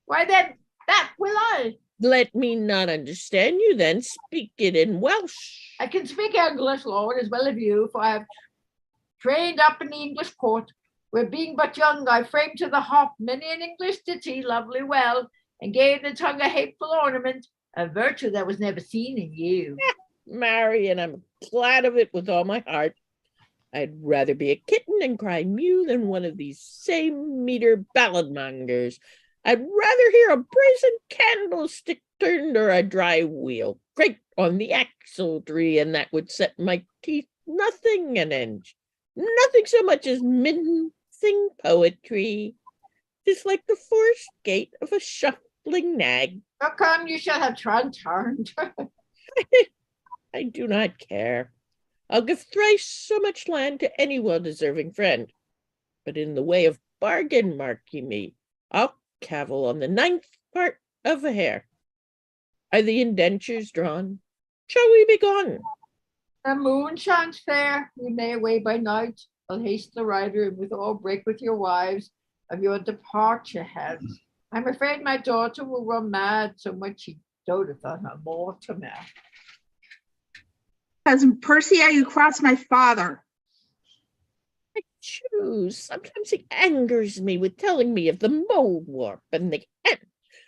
Why then, that will I. Let me not understand you then. Speak it in Welsh. I can speak English, Lord, as well as you, for I have trained up in the English court, where being but young, I framed to the harp many an English ditty lovely well, and gave the tongue a hateful ornament, a virtue that was never seen in you. Marry, and I'm glad of it with all my heart. I'd rather be a kitten and cry mew than one of these same meter ballad mongers. I'd rather hear a brazen candlestick turned or a dry wheel grate on the axle tree, and that would set my teeth nothing an inch. Nothing so much as mincing poetry. 'Tis like the forced gait of a shuffling nag. How come you shall have turned? I do not care. I'll give thrice so much land to any well-deserving friend. But in the way of bargain, mark ye me, I'll cavil on the 9th part of a hair. Are the indentures drawn? Shall we be gone? The moon shines fair, we may away by night. I'll haste the rider, and with all break with your wives of your departure hence. I'm afraid my daughter will run mad, so much she doteth on her Mortimer. Cousin Percy, you cross my father. I choose. Sometimes he angers me with telling me of the mold warp and the ant,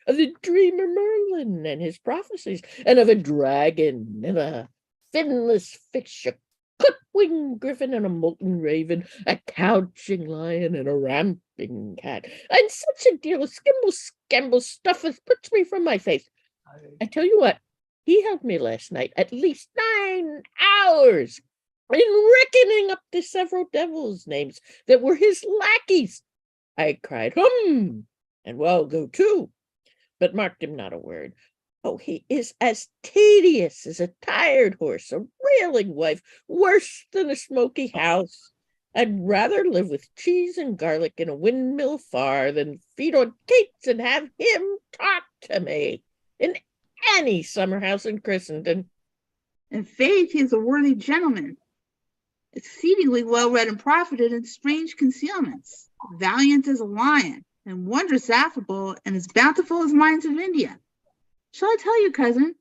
of the dreamer Merlin and his prophecies, and of a dragon and a finless fish, a cut-winged griffin and a molten raven, a couching lion and a ramping cat, and such a deal of skimble stuff as puts me from my faith. I tell you what, he held me last night at least 9 hours in reckoning up the several devils' names that were his lackeys. I cried, and well go too, but marked him not a word. Oh, he is as tedious as a tired horse, a railing wife, worse than a smoky house. I'd rather live with cheese and garlic in a windmill far than feed on cakes and have him talk to me in any summer house in Christendom. In faith, he is a worthy gentleman, exceedingly well-read and profited in strange concealments, valiant as a lion, and wondrous affable, and as bountiful as mines of India. Shall I tell you, cousin,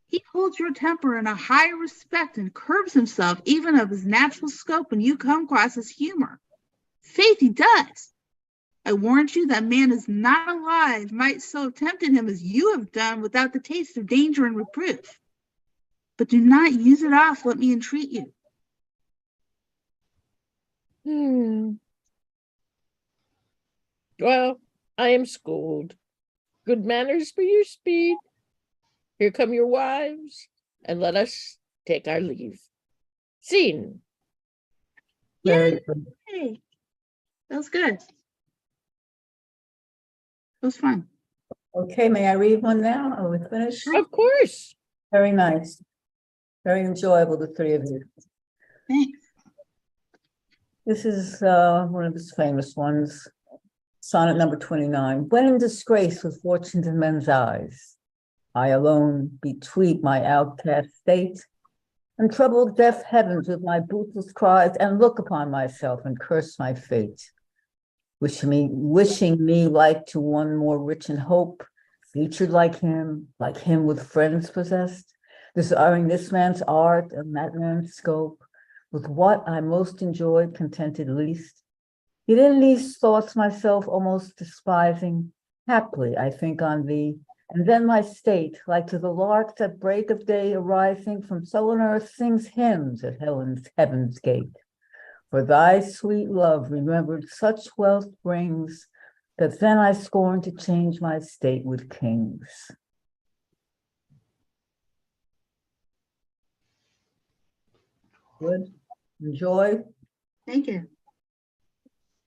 he holds your temper in a high respect and curbs himself even of his natural scope when you come across his humor. Faith, he does. I warrant you that man is not alive might so have tempted him as you have done without the taste of danger and reproof. But do not use it off, let me entreat you. Well, I am schooled. Good manners for your speed. Here come your wives, and let us take our leave. Scene. Very good. Hey, that was good. It was fun. Okay, may I read one now? Are we finished? Of course. Very nice. Very enjoyable, the three of you. Thanks. This is one of his famous ones. Sonnet number 29. When in disgrace with fortunes in men's eyes, I alone betweet my outcast state, and trouble deaf heavens with my bootless cries, and look upon myself and curse my fate. Wishing me like to one more rich in hope, featured like him with friends possessed, desiring this man's art and that man's scope, with what I most enjoyed, contented least. Yet in these thoughts myself almost despising, haply I think on thee, and then my state, like to the larks at break of day arising from sullen earth, sings hymns at heaven's gate. For thy sweet love remembered such wealth brings, that then I scorn to change my state with kings. Good. Enjoy. Thank you.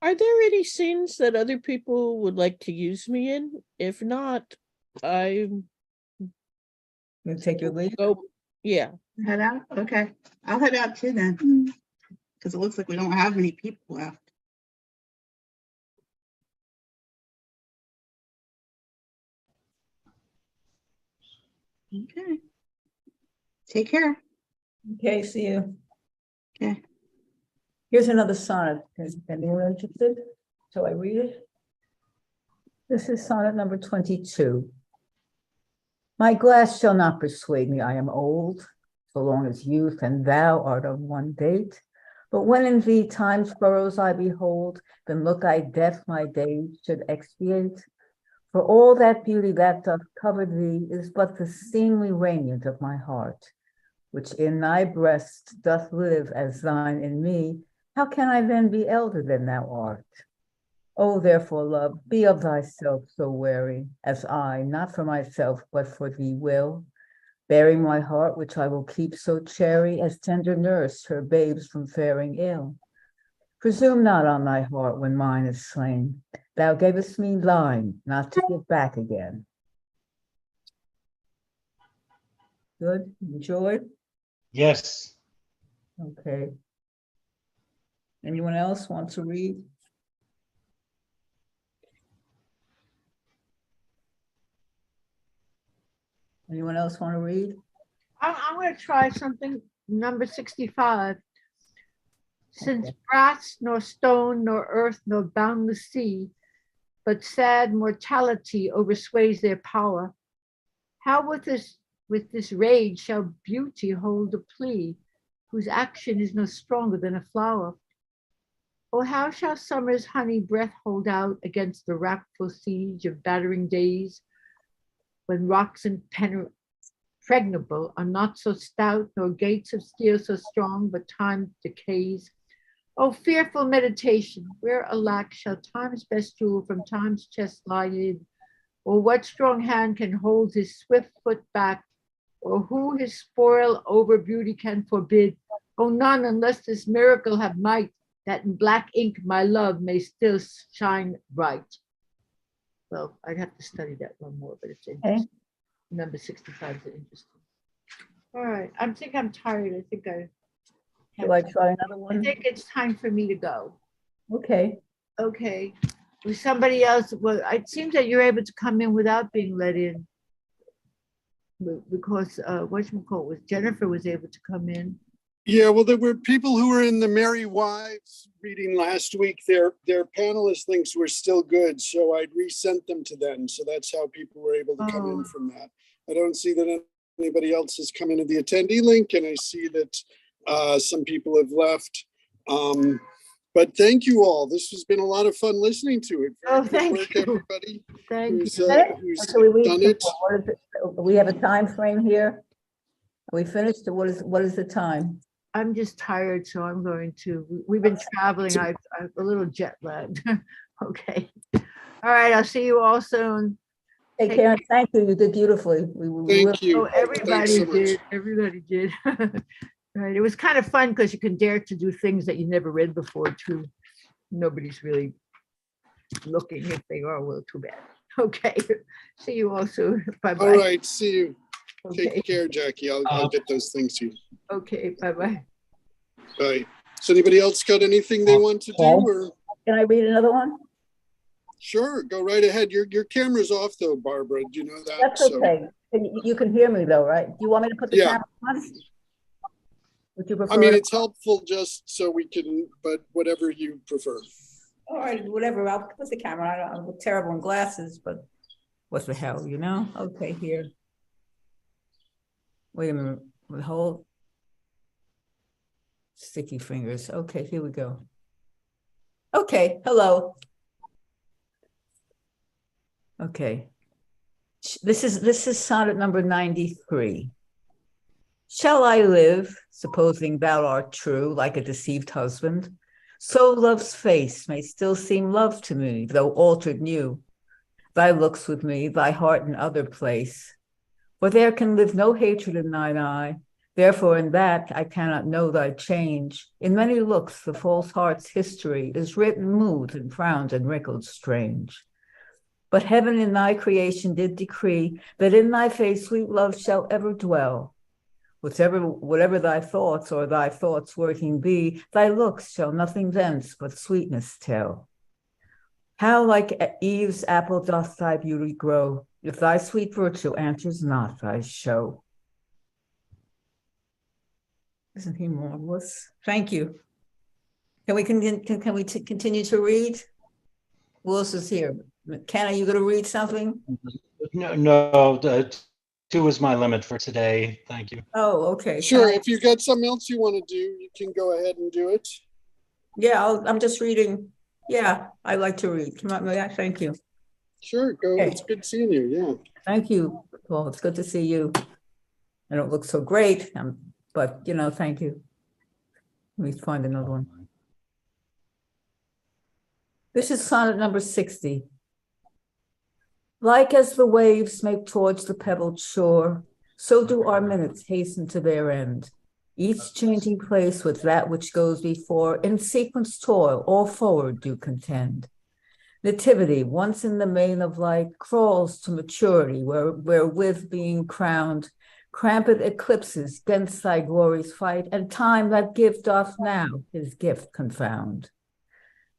Are there any scenes that other people would like to use me in? If not, I You take your leave. go. Yeah. Head out? Okay. I'll head out too then. Because it looks like we don't have many people left. Okay. Take care. Okay, see you. Okay. Here's another sonnet. Is anyone interested? Shall I read it? This is sonnet number 22. My glass shall not persuade me I am old, so long as youth and thou art of one date. But when in thee time's furrows I behold, then look I death my days should expiate. For all that beauty that doth cover thee is but the seemly raiment of my heart, which in thy breast doth live as thine in me. How can I then be elder than thou art? Oh, therefore, love, be of thyself so wary, as I, not for myself, but for thee will, bearing my heart, which I will keep so chary, as tender nurse her babes from faring ill. Presume not on thy heart when mine is slain. Thou gavest me thine, not to give back again. Good, enjoy. Yes. Okay. Anyone else want to read? Anyone else want to read? I'm going to try something, number 65. Since Okay. brass, nor stone, nor earth, nor boundless sea, but sad mortality oversways their power, how with this rage shall beauty hold a plea, whose action is no stronger than a flower? Or how shall summer's honey breath hold out against the wrathful siege of battering days, when rocks impregnable are not so stout, nor gates of steel so strong, but time decays? O fearful meditation, where alack shall time's best jewel from time's chest lie hid? Or what strong hand can hold his swift foot back? Or who his spoil over beauty can forbid? Oh, none, unless this miracle have might, that in black ink my love may still shine bright. Well, I'd have to study that one more, but it's interesting. Number 65 is interesting. All right, I think I'm tired. I think Shall I try another I one? think it's time for me to go. Okay. Okay. Was somebody else? Well, it seems that you're able to come in without being let in, because was Jennifer was able to come in. Yeah, well, there were people who were in the Merry Wives reading last week. Their panelist links were still good, so I'd resent them to them. So that's how people were able to come in from that. I don't see that anybody else has come into the attendee link, and I see that some people have left. But thank you all. This has been a lot of fun listening to it. Oh, Very good thank work, you. everybody Thank who's you. So we done it. what is it? We have a time frame here. Are we finished? Or what is the time? I'm just tired, so I'm going to. We've been traveling. I'm a little jet lagged. Okay. All right. I'll see you all soon. Take care and thank you. You did beautifully. Thank you. Oh, everybody Thanks so much. did. Everybody did. Right. It was kind of fun because you can dare to do things that you never read before too. Nobody's really looking. If they are, well, too bad. Okay. See you all soon. Bye-bye. All right, see you. Okay. Take care, Jackie. I'll get those things to you. Okay. Bye-bye. Bye. Does anybody else got anything they want to do? Or Can I read another one? sure, go right ahead. Your camera's off though, Barbara. Do you know that? That's okay. You can hear me though, right? Do you want me to put the Yeah. camera on? Would you prefer? I mean, it's helpful just so we can, but whatever you prefer. All right, whatever. I'll put the camera on. I look terrible in glasses, but what the hell, you know? Okay, here. Wait a minute. Hold. Sticky fingers. Okay, here we go. Okay, hello. Okay. This is sonnet number 93. Shall I live, supposing thou art true, like a deceived husband? So love's face may still seem love to me, though altered new. Thy looks with me, thy heart in other place. For there can live no hatred in thine eye. Therefore in that I cannot know thy change. In many looks the false heart's history is written moved and frowned and wrinkled strange. But heaven in thy creation did decree that in thy face sweet love shall ever dwell. Whatever thy thoughts or thy thoughts working be, thy looks shall nothing thence but sweetness tell. How like Eve's apple doth thy beauty grow, if thy sweet virtue answers not thy show. Isn't he marvelous? Thank you. Can we continue to read? Who else is here? Ken, are you going to read something? No, 2 is my limit for today. Thank you. Oh, okay. Sure. If you got something else you want to do, you can go ahead and do it. Yeah, I'm just reading. Yeah, I like to read. Thank you. Sure. Go. Okay. It's good seeing you. Yeah. Thank you. Well, it's good to see you. I don't look so great, but you know, thank you. Let me find another one. This is sonnet number 60. Like as the waves make towards the pebbled shore, so do our minutes hasten to their end. Each changing place with that which goes before, in sequence toil, all forward do contend. Nativity, once in the main of light, crawls to maturity, wherewith being crowned, cramped eclipses against thy glory's fight, and time that gift doth now his gift confound.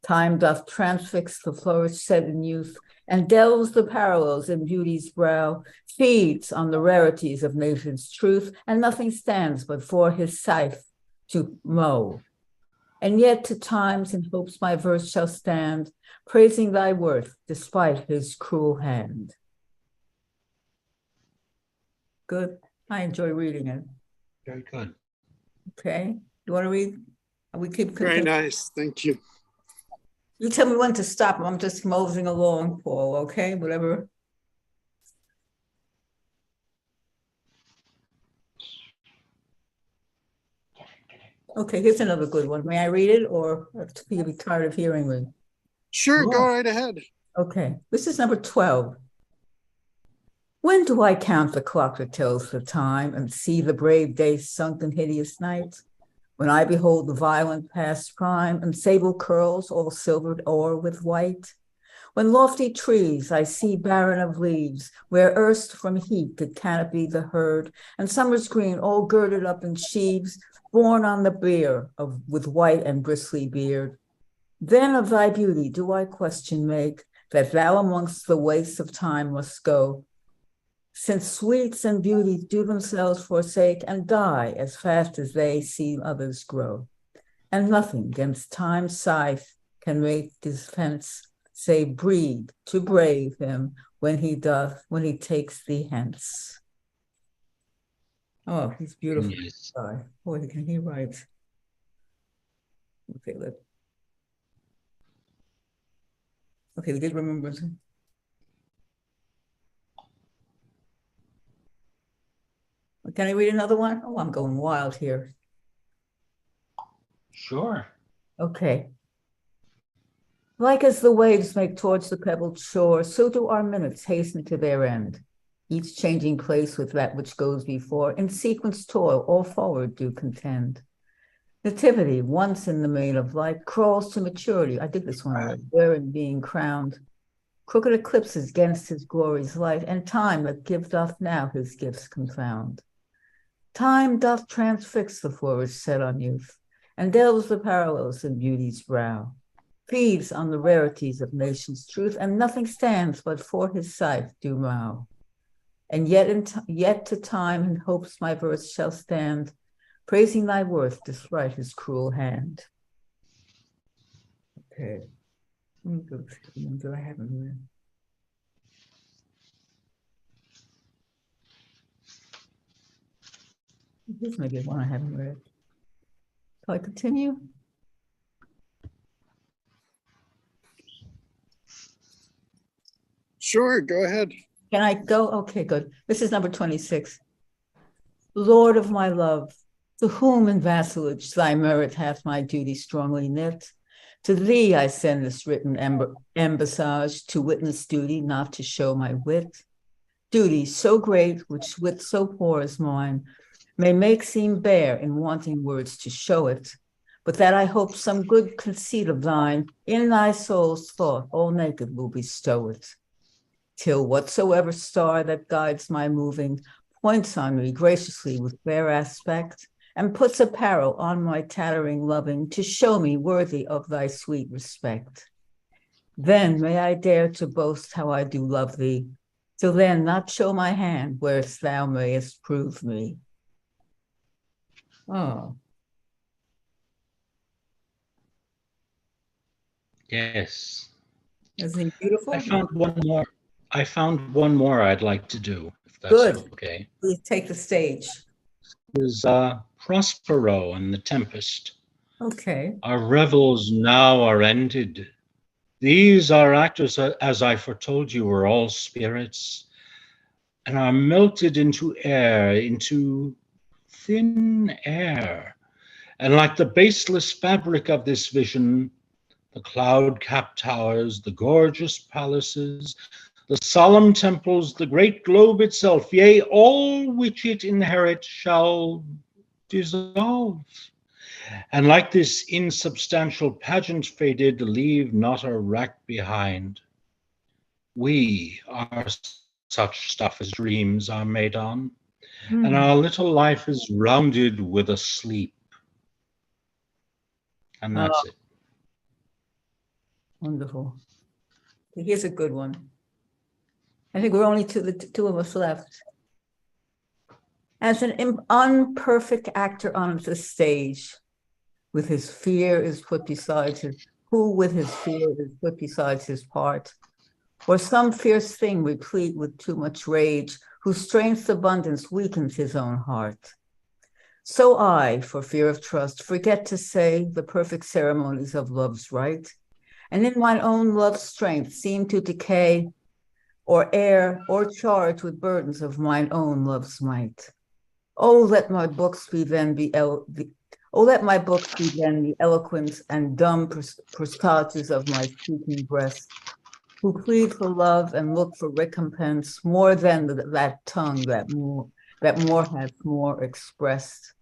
Time doth transfix the flourish set in youth, and delves the parallels in beauty's brow, feeds on the rarities of nature's truth, and nothing stands but for his scythe to mow. And yet to times and hopes my verse shall stand, praising thy worth despite his cruel hand. Good. I enjoy reading it. Very good. Okay. You want to read? We keep Very nice. Thank you. You tell me when to stop. I'm just moseying along, Paul, okay? Whatever. Okay, here's another good one. May I read it, or you'll be tired of hearing me? Sure, go right ahead. Okay, this is number 12. When do I count the clock that tells the time and see the brave day sunk in hideous night? When I behold the violent past prime and sable curls all silvered o'er with white? When lofty trees I see barren of leaves, where erst from heat did canopy the herd, and summer's green all girded up in sheaves, borne on the bier with white and bristly beard. Then of thy beauty do I question make, that thou amongst the wastes of time must go, since sweets and beauties do themselves forsake and die as fast as they see others grow. And nothing against time's scythe can make defense, save breathe to brave him when he takes thee hence. Oh, he's beautiful. Yes. Boy, can he write. Okay, we did remember. Can I read another one? Oh, I'm going wild here. Sure. Okay. Like as the waves make towards the pebbled shore, so do our minutes hasten to their end. Each changing place with that which goes before, in sequence toil, all forward do contend. Nativity, once in the main of light, crawls to maturity. I did this one already, wherein being crowned, Crooked eclipses against his glory's light, and time that doth now his gifts confound. Time doth transfix the flourish set on youth, and delves the parallels in beauty's brow, feeds on the rarities of nations' truth, and nothing stands but for his sight do mow. And yet to time and hopes my verse shall stand, praising thy worth despite his cruel hand. Okay. Do I have it read? This may be one I haven't read. Can I continue? Sure, go ahead. Can I go? Okay, good. This is number 26. Lord of my love, to whom in vassalage thy merit hath my duty strongly knit, to thee I send this written embassage to witness duty, not to show my wit. Duty so great, which wit so poor as mine, may make seem bare in wanting words to show it, but that I hope some good conceit of thine in thy soul's thought all naked will bestow it. Till whatsoever star that guides my moving points on me graciously with fair aspect, and puts apparel on my tattering loving to show me worthy of thy sweet respect. Then may I dare to boast how I do love thee, till then not show my hand whereas thou mayest prove me. Oh. Yes. Isn't he beautiful? I found one more I'd like to do, if that's Good. okay. Please take the stage. Is Prospero and the Tempest. Okay. Our revels now are ended. These our actors, as I foretold you, were all spirits, and are melted into air, into thin air. And like the baseless fabric of this vision, the cloud-capped towers, the gorgeous palaces, the solemn temples, the great globe itself, yea, all which it inherit shall dissolve. And like this insubstantial pageant faded, leave not a wreck behind. We are such stuff as dreams are made on, and our little life is rounded with a sleep. And that's it. Wonderful. Here's a good one. I think we're only two of us left. As an unperfect actor on the stage, with his fear is put beside his, who with his fear is put beside his part, or some fierce thing replete with too much rage, whose strength's abundance weakens his own heart. So I, for fear of trust, forget to say the perfect ceremonies of love's rite, and in mine own love's strength seem to decay, or err, or charge with burdens of mine own love's might. Oh, let my books be then the eloquence and dumb perstages of my speaking breast, who plead for love and look for recompense more than that tongue that more hath more expressed.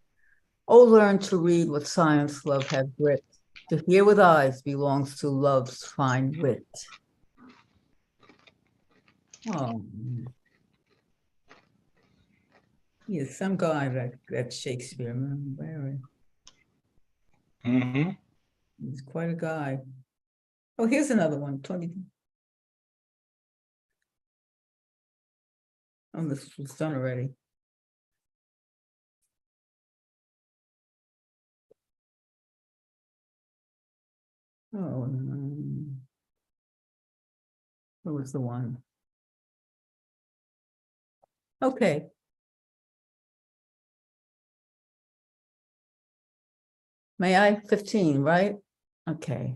Oh, learn to read what science love hath writ. To hear with eyes belongs to love's fine wit. Oh, he's some guy that Shakespeare. Mm-hmm. He's quite a guy. Oh, here's another one. 20. Oh, this was done already. Oh, what was the one? Okay. May I? 15, right? Okay.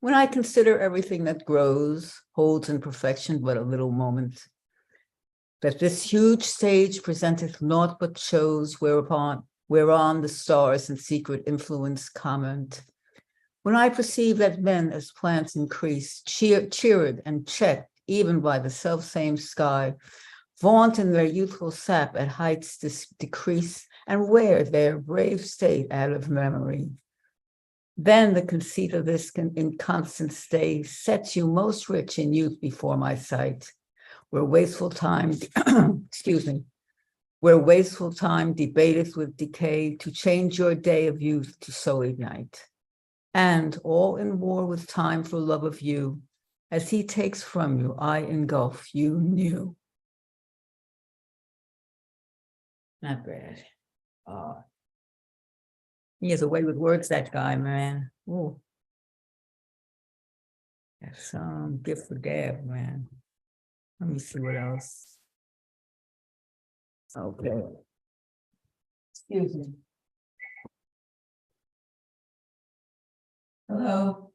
When I consider everything that grows, holds in perfection but a little moment, that this huge stage presenteth naught but shows whereon the stars in secret influence comment. When I perceive that men as plants increase, cheered and checked even by the selfsame sky, vaunt in their youthful sap at heights decrease, and wear their brave state out of memory. Then the conceit of this inconstant stay sets you most rich in youth before my sight, where wasteful time, excuse me, where wasteful time debateth with decay to change your day of youth to so ignite. And all in war with time for love of you, as he takes from you, I engulf you new. Not bad. He has a way with words, that guy, man. Ooh. That's some gift for gab, man. Let me see what else. Okay. Excuse me. Hello.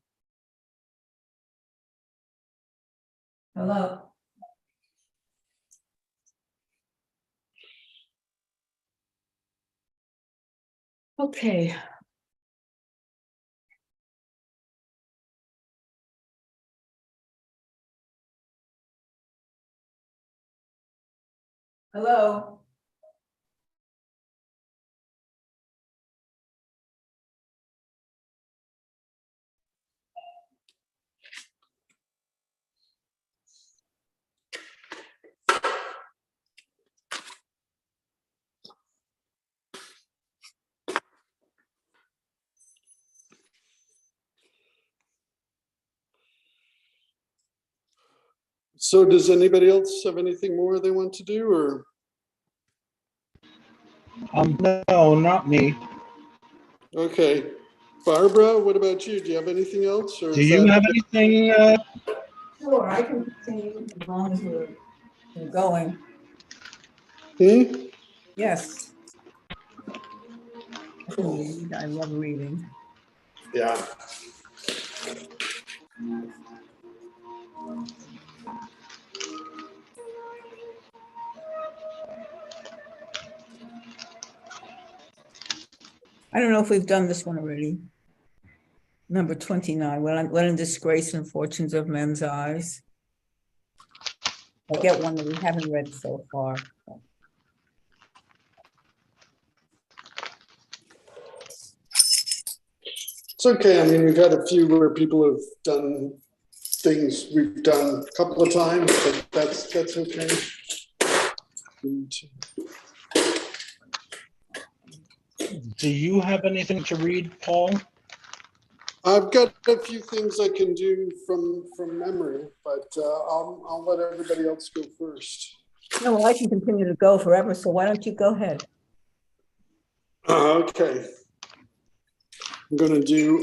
Hello. Okay. Hello. So does anybody else have anything more they want to do, or? No, not me. Okay. Barbara, what about you? Do you have anything else? Or Do is you that have anything? Sure, I can continue as long as we're going. Yes. I can read. I love reading. Yeah. I don't know if we've done this one already. Number 29, when in disgrace and fortunes of men's eyes. I'll get one that we haven't read so far. It's okay. I mean, we've had a few where people have done things we've done a couple of times, but that's okay. Do you have anything to read, Paul? I've got a few things I can do from memory, but I'll let everybody else go first. No, well, I can continue to go forever, so why don't you go ahead? Okay. I'm going to do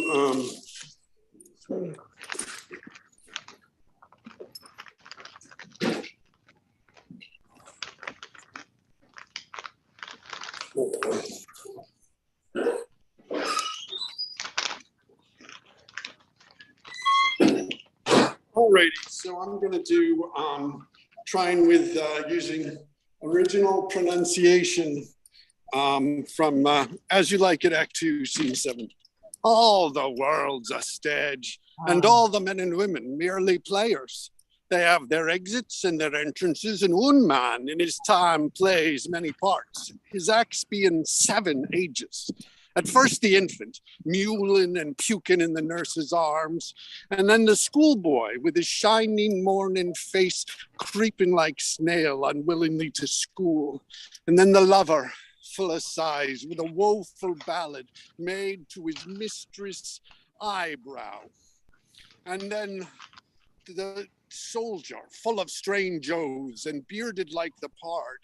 alrighty, so I'm going to do trying with using original pronunciation from As You Like It, Act 2, Scene 7. All the world's a stage, and all the men and women merely players. They have their exits and their entrances, and one man in his time plays many parts, his acts being 7 ages. At first the infant, mewling and puking in the nurse's arms, and then the schoolboy with his shining morning face creeping like snail unwillingly to school, and then the lover, full of sighs, with a woeful ballad made to his mistress' eyebrow. And then the soldier, full of strange oaths and bearded like the pard,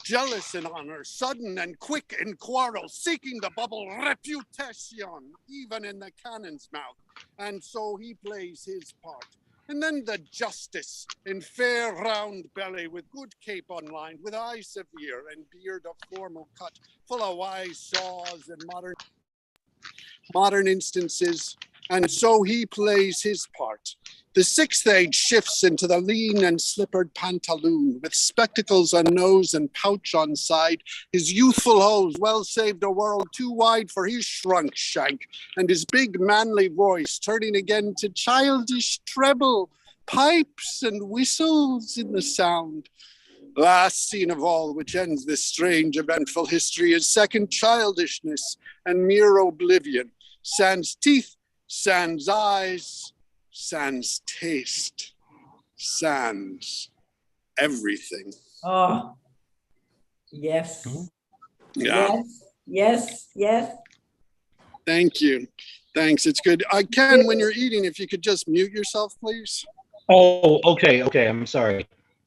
jealous in honor, sudden and quick in quarrel, seeking the bubble reputation, even in the cannon's mouth. And so he plays his part. And then the justice in fair round belly, with good cape unlined, with eye severe and beard of formal cut, full of wise saws and modern instances. And so he plays his part. The 6th age shifts into the lean and slippered pantaloon, with spectacles on nose and pouch on side, his youthful hose well saved a world too wide for his shrunk shank, and his big manly voice turning again to childish treble, pipes and whistles in the sound. Last scene of all, which ends this strange eventful history, is second childishness and mere oblivion, sans teeth sans eyes, sans taste, sans everything. Oh, yes. Yeah. Yes. Thank you. Thanks. It's good. Ken, when you're eating, if you could just mute yourself, please. Oh, okay. I'm sorry.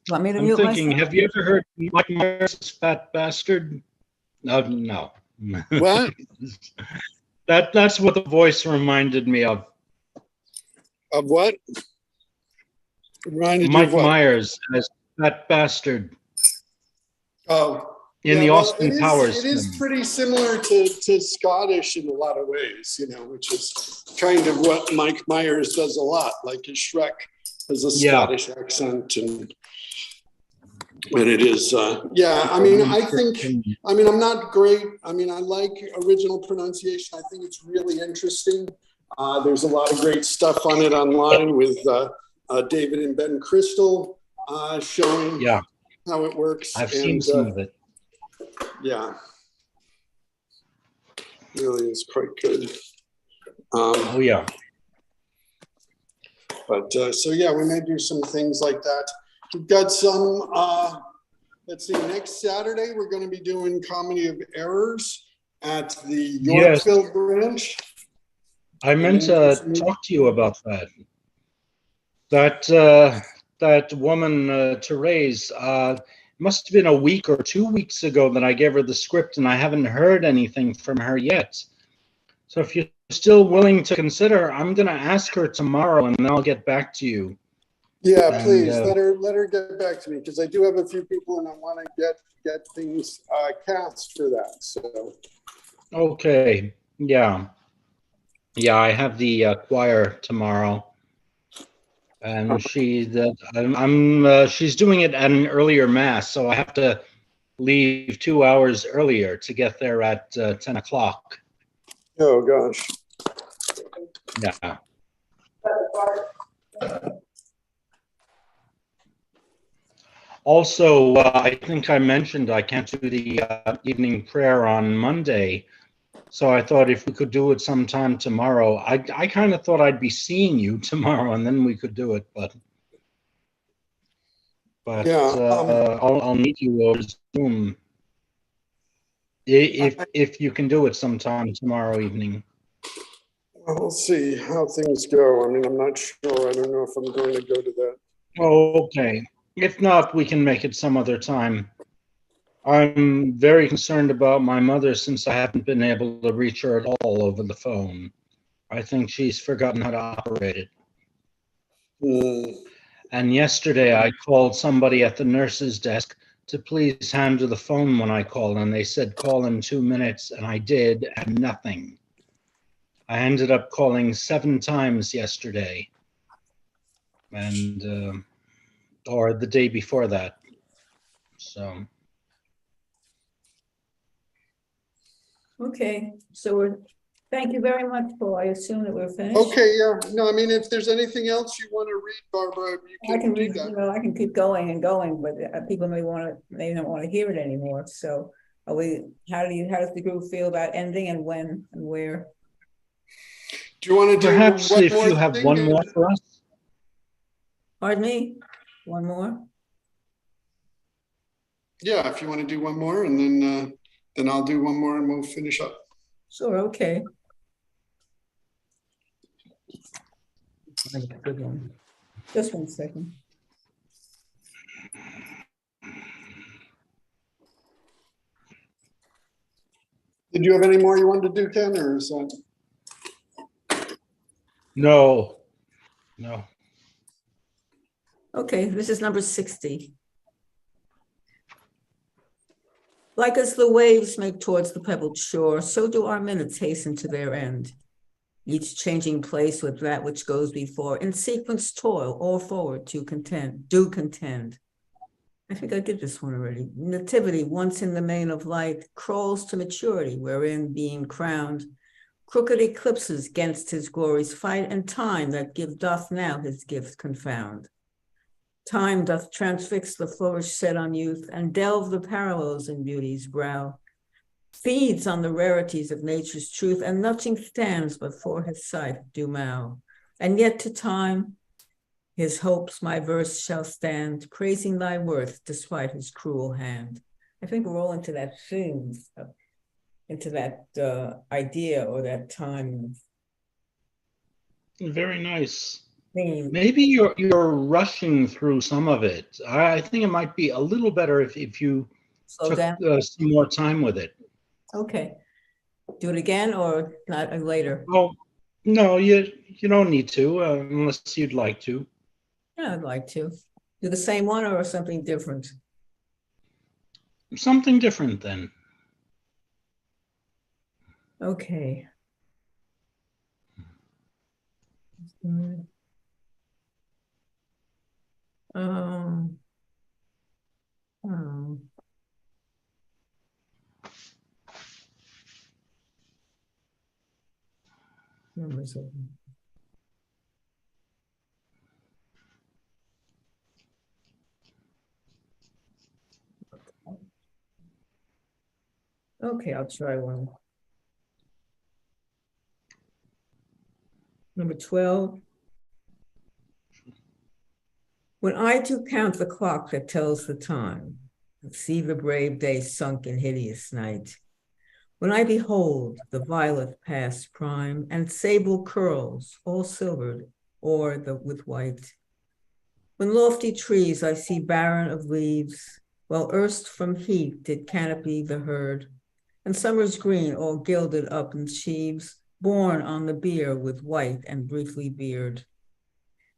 Want me to I'm mute thinking, myself? have you ever heard Mike Myers' Fat Bastard? No. What? That's what the voice reminded me of. Of what? Reminded you of Mike what? Myers as Fat Bastard Oh, in yeah, the well, Austin Powers it is film. pretty similar to Scottish in a lot of ways, which is kind of what Mike Myers does a lot. Like his Shrek has a Scottish accent, and it is, I mean, I'm not great. I mean, I like original pronunciation. I think it's really interesting. There's a lot of great stuff on it online with David and Ben Crystal showing how it works. I've seen some of it. Yeah, really is quite good. Oh yeah. But so yeah, we may do some things like that. We've got some. Let's see. Next Saturday, we're going to be doing Comedy of Errors at the Yorkville branch. I meant to talk to you about that. That woman, Therese, must have been a week or 2 weeks ago that I gave her the script, and I haven't heard anything from her yet. So if you're still willing to consider, I'm going to ask her tomorrow, and then I'll get back to you. Yeah, please let her get back to me, because I do have a few people, and I want to get things cast for that. So. Okay. Yeah. I have the choir tomorrow. And she's doing it at an earlier mass, so I have to leave 2 hours earlier to get there at 10 o'clock. Oh gosh. Yeah. Also, I think I mentioned I can't do the evening prayer on Monday. So I thought if we could do it sometime tomorrow, I kind of thought I'd be seeing you tomorrow, and then we could do it. But yeah, I'll meet you over Zoom if you can do it sometime tomorrow evening. Well, we'll see how things go. I mean, I'm not sure. I don't know if I'm going to go to that. Oh, okay. If not, we can make it some other time. I'm very concerned about my mother since I haven't been able to reach her at all over the phone. I think she's forgotten how to operate it. And yesterday I called somebody at the nurse's desk to please handle the phone when I called, and they said call in 2 minutes, and I did, and nothing. I ended up calling 7 times yesterday, and or the day before that. So. Okay, so thank you very much, Paul. I assume that we're finished. Okay, yeah. No, I mean, if there's anything else you want to read, Barbara, you can I can do read, that. I can keep going and going, but people may not want to hear it anymore. So how does the group feel about ending, and when and where? Do you want to do perhaps one if more you have thing, one more for us? Pardon me? One more? Yeah, if you want to do one more, and then I'll do one more and we'll finish up. Sure, okay. Good one. Just 1 second. Did you have any more you wanted to do, Ken, or is that? No. Okay, this is number 60. Like as the waves make towards the pebbled shore, so do our minutes hasten to their end. Each changing place with that which goes before, in sequence toil, all forward to contend. I think I did this one already. Nativity, once in the main of light, crawls to maturity, wherein being crowned, crooked eclipses gainst his glory's fight, and time that doth now his gift confound. Time doth transfix the flourish set on youth, and delve the parallels in beauty's brow. feeds on the rarities of nature's truth, and nothing stands but for his sight do Mao. And yet to time, his hopes my verse shall stand, praising thy worth despite his cruel hand. I think we're all into that theme, into that idea or that time. Very nice. Theme. Maybe you're rushing through some of it. I think it might be a little better if you Slow took down. some more time with it. Okay. Do it again or not later? Oh, no, you don't need to unless you'd like to. Yeah, I'd like to. Do the same one or something different? Something different then. Okay. Um, um, numbers of- Okay, I'll try one. Number 12. When I do count the clock that tells the time, and see the brave day sunk in hideous night, when I behold the violet past prime and sable curls all silvered or with white, when lofty trees I see barren of leaves, while erst from heat did canopy the herd, and summer's green all gilded up in sheaves, borne on the bier with white and briefly beard.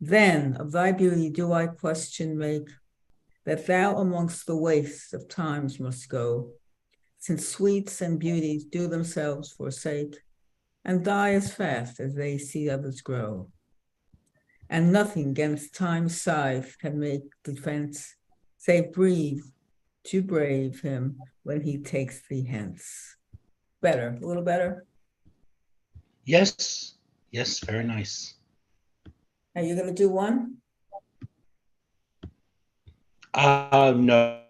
Then of thy beauty do I question make, that thou amongst the wastes of times must go, since sweets and beauties do themselves forsake, and die as fast as they see others grow. And nothing against time's scythe can make defense, save breathe to brave him when he takes thee hence. Better, a little better? Yes, very nice. Are you gonna do one? No.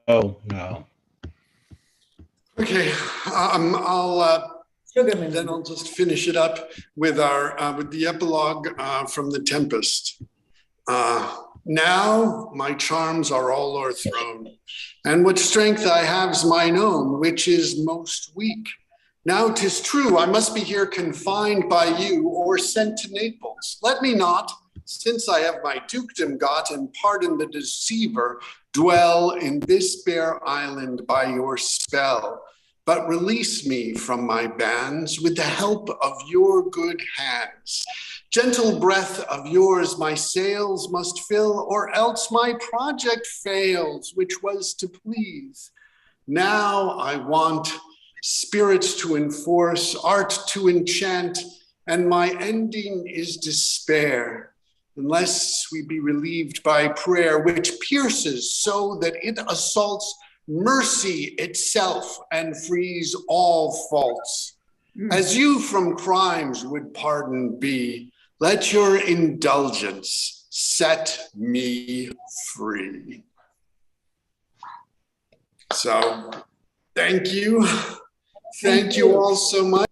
Okay, Sugarman. then I'll just finish it up with with the epilogue from The Tempest. Now my charms are all o'erthrown, and what strength I have's mine own, which is most weak. Now 'tis true, I must be here confined by you, or sent to Naples. Let me not, since I have my dukedom got, and pardon the deceiver, dwell in this bare island by your spell, but release me from my bands with the help of your good hands. Gentle breath of yours my sails must fill, or else my project fails, which was to please. Now I want spirits to enforce, art to enchant, and my ending is despair, unless we be relieved by prayer, which pierces so that it assaults mercy itself and frees all faults. As you from crimes would pardoned be, let your indulgence set me free. So, thank you. Thank you all so much.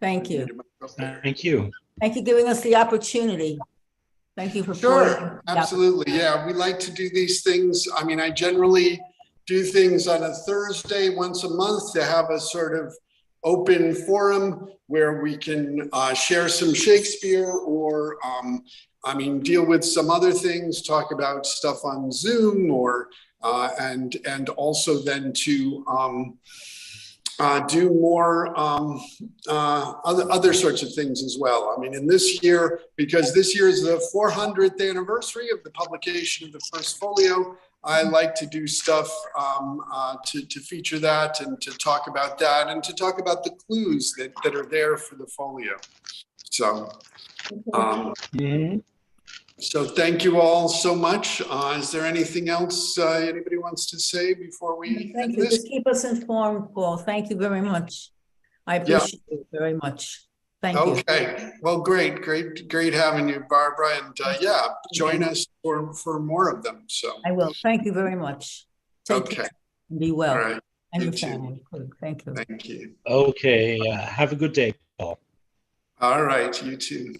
Thank you. Thank you. Thank you for giving us the opportunity. Thank you for Sure, absolutely. Yeah, we like to do these things. I mean, I generally do things on a Thursday once a month to have a sort of open forum where we can share some Shakespeare or, deal with some other things, talk about stuff on Zoom or, and also then to do more other sorts of things as well. I mean, in this year, because this year is the 400th anniversary of the publication of the first folio, I like to do stuff to feature that and to talk about that and to talk about the clues that are there for the folio. So, so thank you all so much. Is there anything else anybody wants to say before we Thank end you. this? Just keep us informed, Paul. Thank you very much. I appreciate it very much. Thank you. Okay. Well, great having you, Barbara. And yeah, join us for more of them. So I will. Thank you very much. Take care. Be well. All right. And You your too. family, too. Thank you. Thank you. Okay, have a good day, Paul. All right, you too.